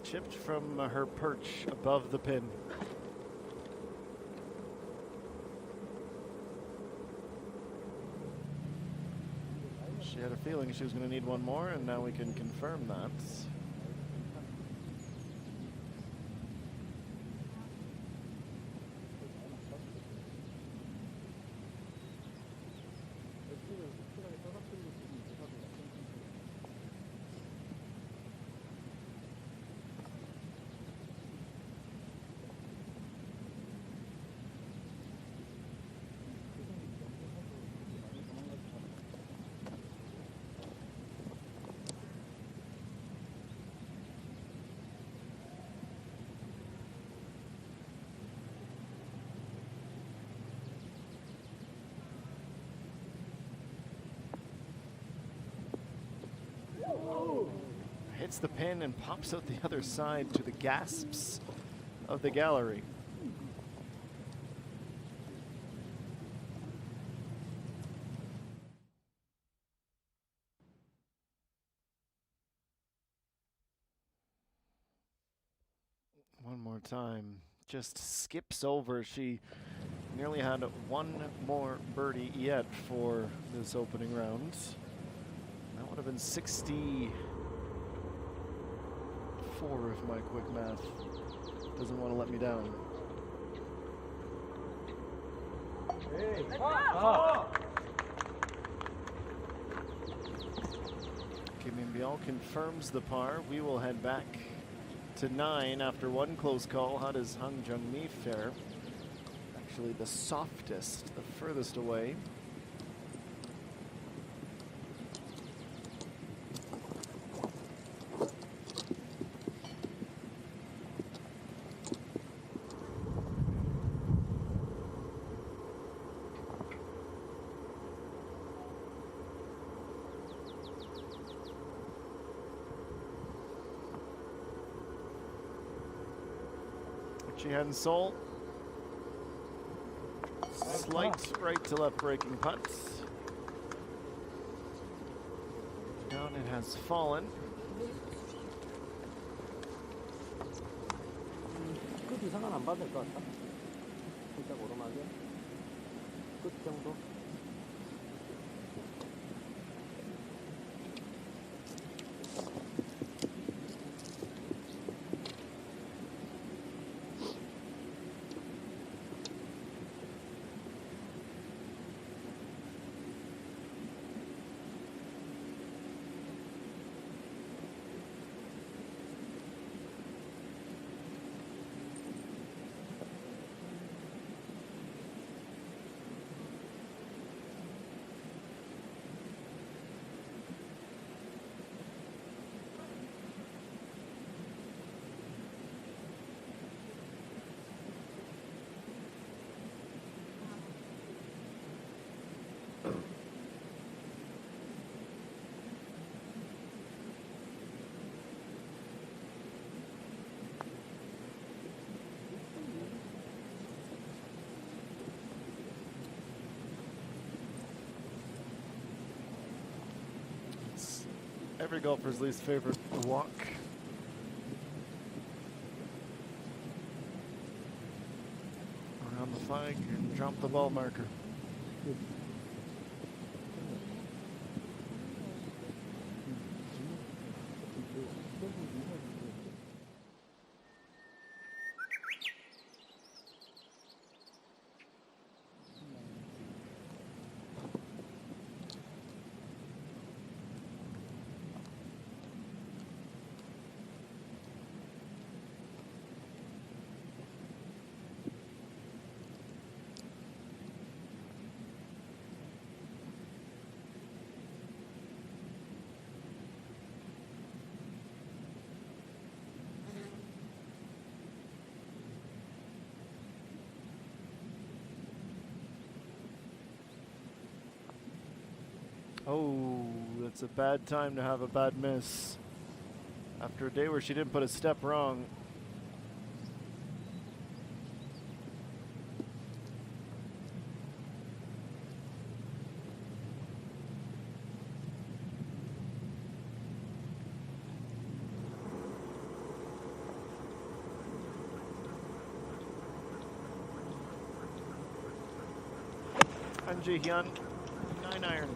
Chipped from her perch above the pin. She had a feeling she was going to need one more, and now we can confirm that. Hits the pin and pops out the other side to the gasps of the gallery. One more time, just skips over. She nearly had one more birdie yet for this opening round. That would have been 64 if my quick math doesn't want to let me down. Kim Bial confirms the par. We will head back to 9 after one close call. How does Hung Jung Mi fare? Actually the softest, the furthest away. Jihan Sol. Slight right to left breaking putt. Down it has fallen. 끝 이상은 안 받을 것 같다. 살짝 오르막에 끝 정도. Every golfer's least favorite walk. Around the flag and drop the ball marker. Oh, that's a bad time to have a bad miss. After a day where she didn't put a step wrong. Han Ji-hyun, 9-iron.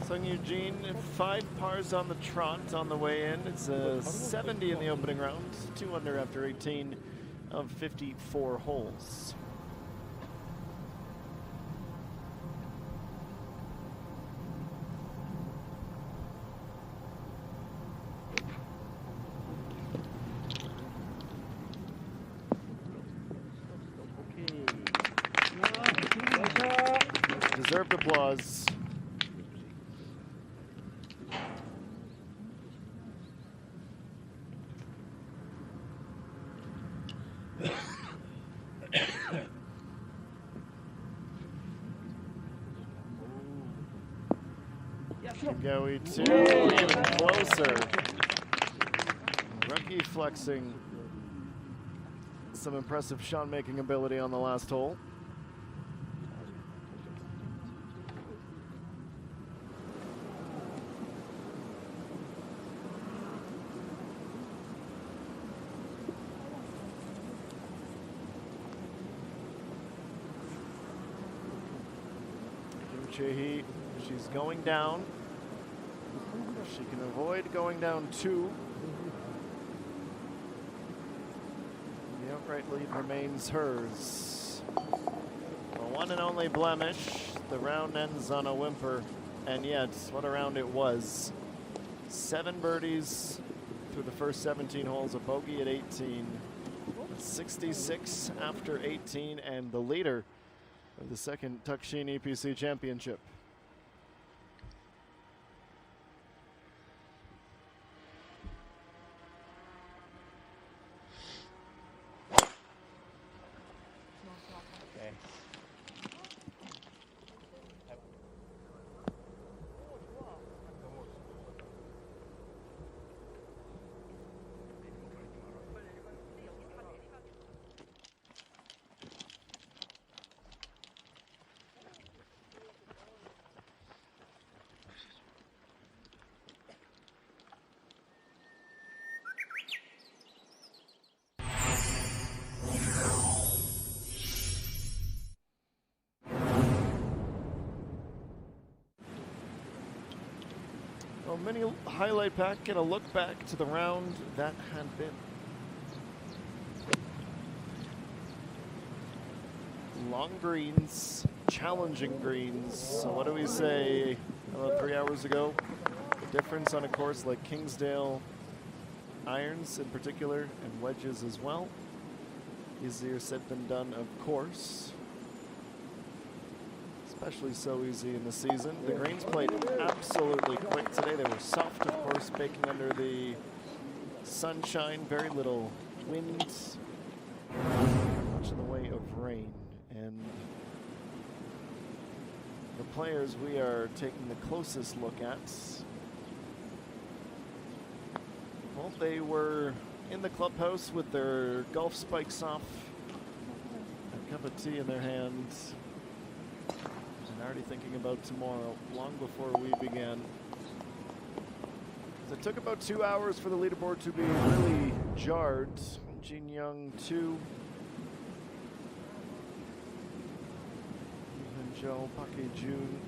Sung Eugene, 5 pars on the trot on the way in. It's a 70 in the opening round, 2 under after 18 of 54 holes. Deserved applause. Goey 2, even closer. Rookie flexing some impressive shot-making ability on the last hole. Kim Chae-hee, she's going down. She can avoid going down 2. The outright lead remains hers. The one and only blemish. The round ends on a whimper, and yet, what a round it was. 7 birdies through the first 17 holes, a bogey at 18. 66 after 18, and the leader of the second Dukshin EPC Championship. Well, mini highlight pack and a look back to the round that had been. Long greens, challenging greens. So what do we say about 3 hours ago? The difference on a course like Kingsdale, irons in particular, and wedges as well. Easier said than done, of course. Especially so easy in the season. The greens played absolutely quick today. They were soft, of course, baking under the sunshine. Very little wind, much in the way of rain. And the players we are taking the closest look at, well, they were in the clubhouse with their golf spikes off, a cup of tea in their hands, and already thinking about tomorrow, long before we began. It took about 2 hours for the leaderboard to be really jarred. Jin Young 2. Joe Jun,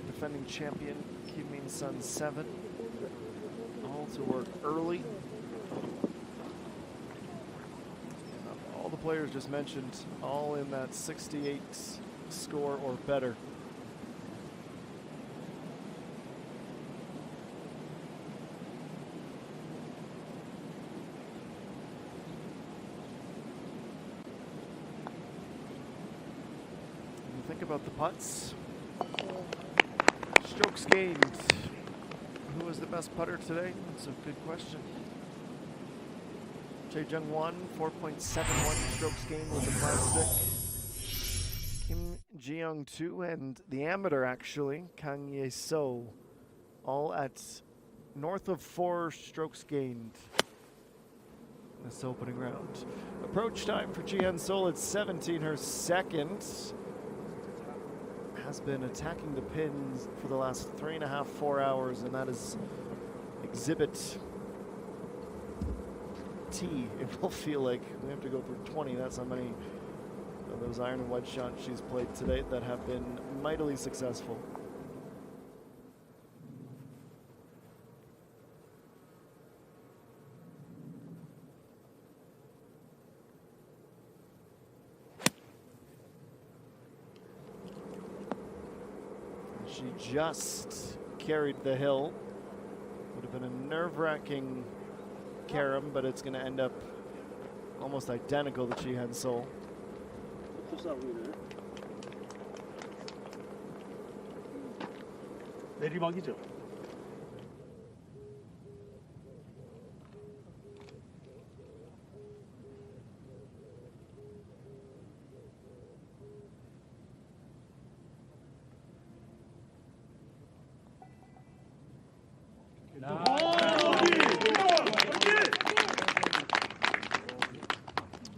defending champion, Kim Min Sun 7. All to work early. All the players just mentioned, all in that 68 score or better. Think about the putts. Strokes gained. Who was the best putter today? That's a good question. Jae-Jung won, 4.71 strokes gained with the flat stick. Kim Ji-young 2, and the amateur actually, Kang Ye-so, all at north of 4 strokes gained in this opening round. Approach time for Ji-Hyun Sol at 17, her second. Has been attacking the pins for the last 3.5, 4 hours, and that is exhibit T. It will feel like we have to go through 20. That's how many of those iron and wedge shots she's played today that have been mightily successful. She just carried the hill. Would have been a nerve-wracking carom, but it's going to end up almost identical to Ji-Hyun Sol. 내리막이죠.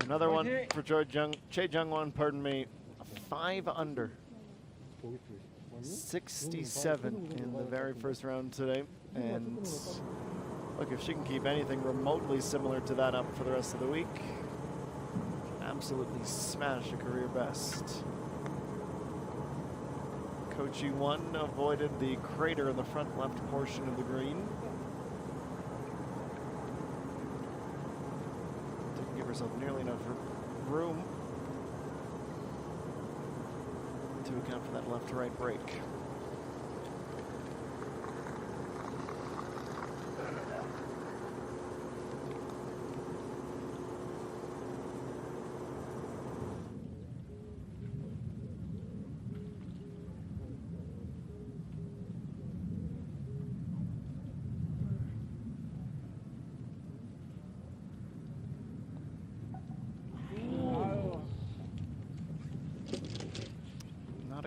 Another one for Jae-Jung-won, pardon me, 5 under. 67 in the very first round today. And look, if she can keep anything remotely similar to that up for the rest of the week, absolutely smash a career best. Kochi 1 avoided the crater in the front left portion of the green. Didn't give herself nearly enough room to account for that left to right break.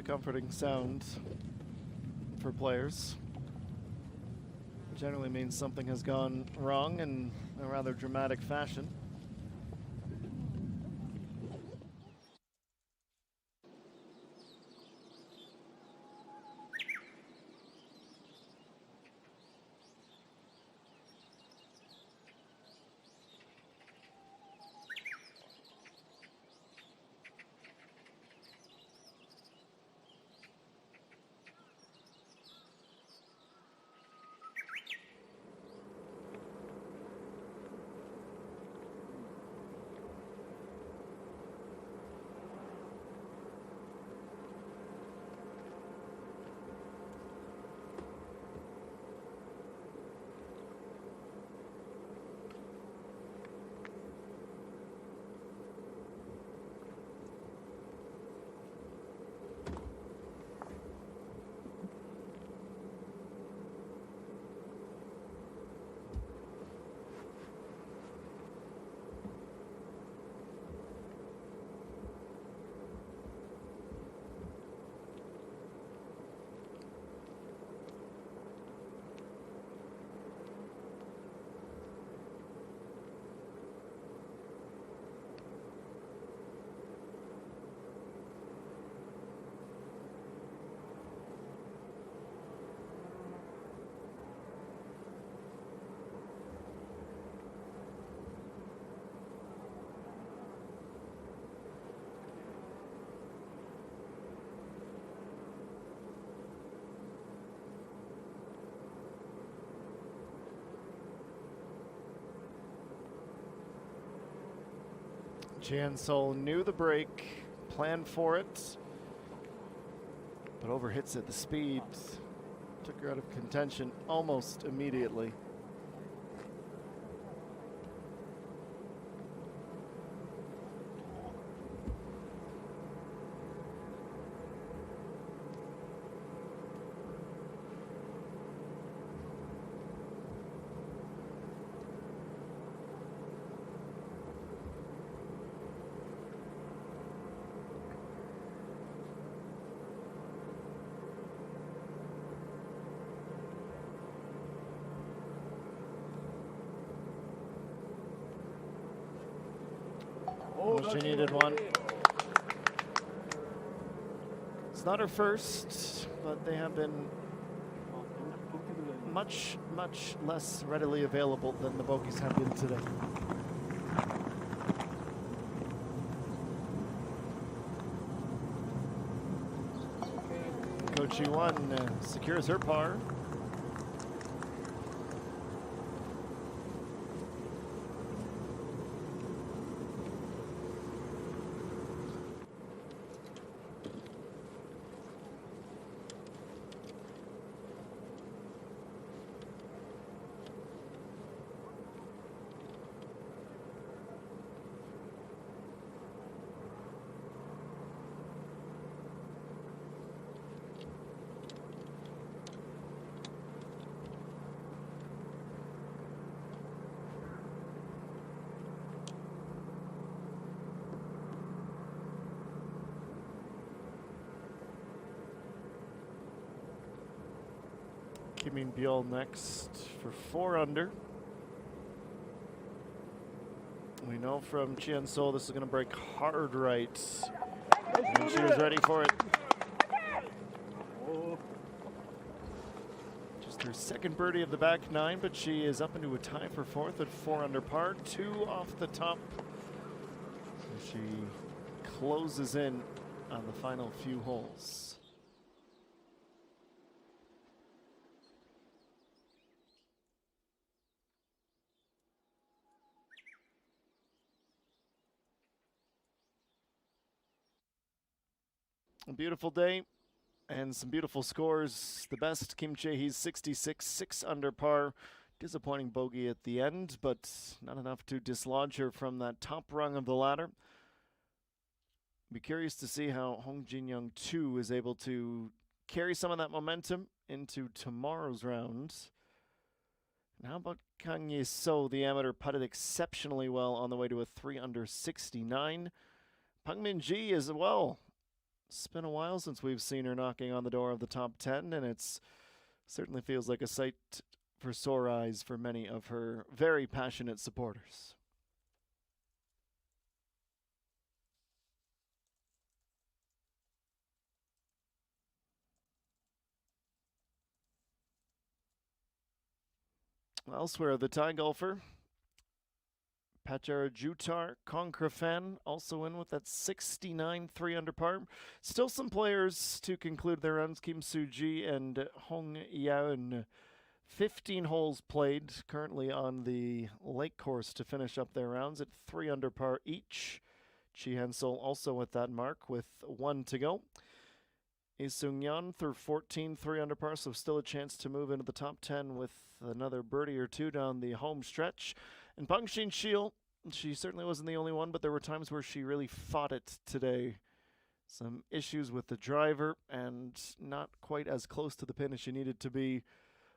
Comforting sound for players. It generally means something has gone wrong in a rather dramatic fashion. Sol knew the break, planned for it, but overhits it. The speed took her out of contention almost immediately. She needed one. It's not her first, but they have been much less readily available than the bogeys have been today. Coach Yuan secures her par. Kim Byul next for 4 under. We know from Sol this is going to break hard right. And she was ready for it. Just her second birdie of the back 9, but she is up into a tie for 4th at 4 under par. 2 off the top. So she closes in on the final few holes. A beautiful day and some beautiful scores. The best, Kim Chae-hee's 66, 6 under par. Disappointing bogey at the end, but not enough to dislodge her from that top rung of the ladder. Be curious to see how Hong Jin-young 2 is able to carry some of that momentum into tomorrow's round. And how about Kang Ye-so? The amateur putted exceptionally well on the way to a 3 under 69. Pang Min-ji as well. It's been a while since we've seen her knocking on the door of the top 10, and it's certainly feels like a sight for sore eyes for many of her very passionate supporters. Elsewhere, the Thai golfer Pachara Jutar Kongkrafan also in with that 69 3 under par. Still some players to conclude their runs. Kim Soo-ji and Hong Yaun. 15 holes played currently on the lake course to finish up their rounds at 3 under par each. Chi Han-sol also at that mark with 1 to go. Lee Seung-yeon through 14, 3 under par, so still a chance to move into the top 10 with another birdie or 2 down the home stretch. And Pang Shin-shil, she certainly wasn't the only one, but there were times where she really fought it today. Some issues with the driver and not quite as close to the pin as she needed to be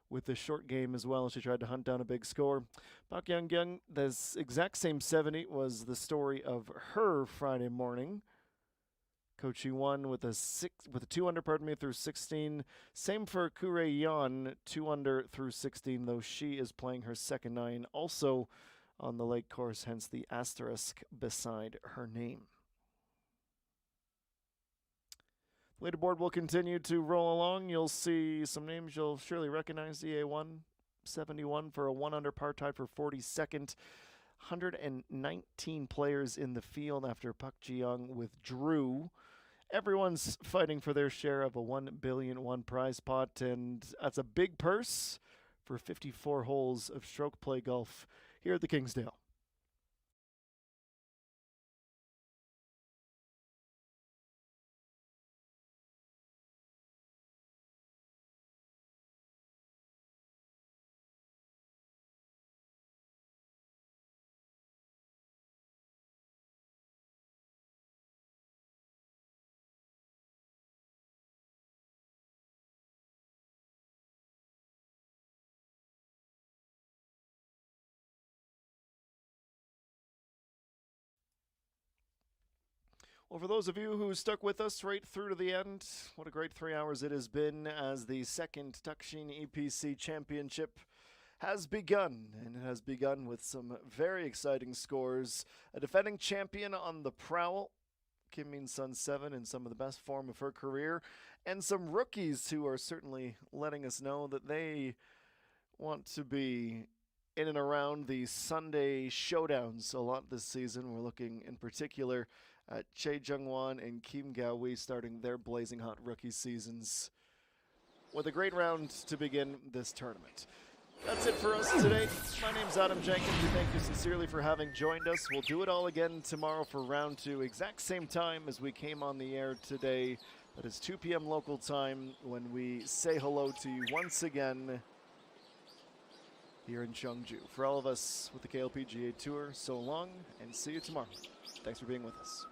with the short game as well. She tried to hunt down a big score. Park Young-kyung, this exact same 70 was the story of her Friday morning. Coach Yuan with a 2 under, through 16. Same for Kure Yeon, 2 under through 16, though she is playing her second 9 also on the lake course, hence the asterisk beside her name. Leaderboard will continue to roll along. You'll see some names you'll surely recognize. EA1, 71 for a 1 under par, tied for 42nd. 119 players in the field after Park Ji-young withdrew. Everyone's fighting for their share of a $1 billion prize pot, and that's a big purse for 54 holes of stroke play golf here at the Kingsdale. Well, for those of you who stuck with us right through to the end, what a great 3 hours it has been as the second Dukshin EPC Championship has begun, and it has begun with some very exciting scores. A defending champion on the prowl, Kim Min-sun 7 in some of the best form of her career, and some rookies who are certainly letting us know that they want to be in and around the Sunday showdowns a lot this season. We're looking in particular at Chae Jung-won and Kim Ga-wee starting their blazing hot rookie seasons with a great round to begin this tournament. That's it for us today. My name's Adam Jenkins. We thank you sincerely for having joined us. We'll do it all again tomorrow for round 2, exact same time as we came on the air today. That is 2 p.m. local time when we say hello to you once again here in Cheongju. For all of us with the KLPGA Tour, so long and see you tomorrow. Thanks for being with us.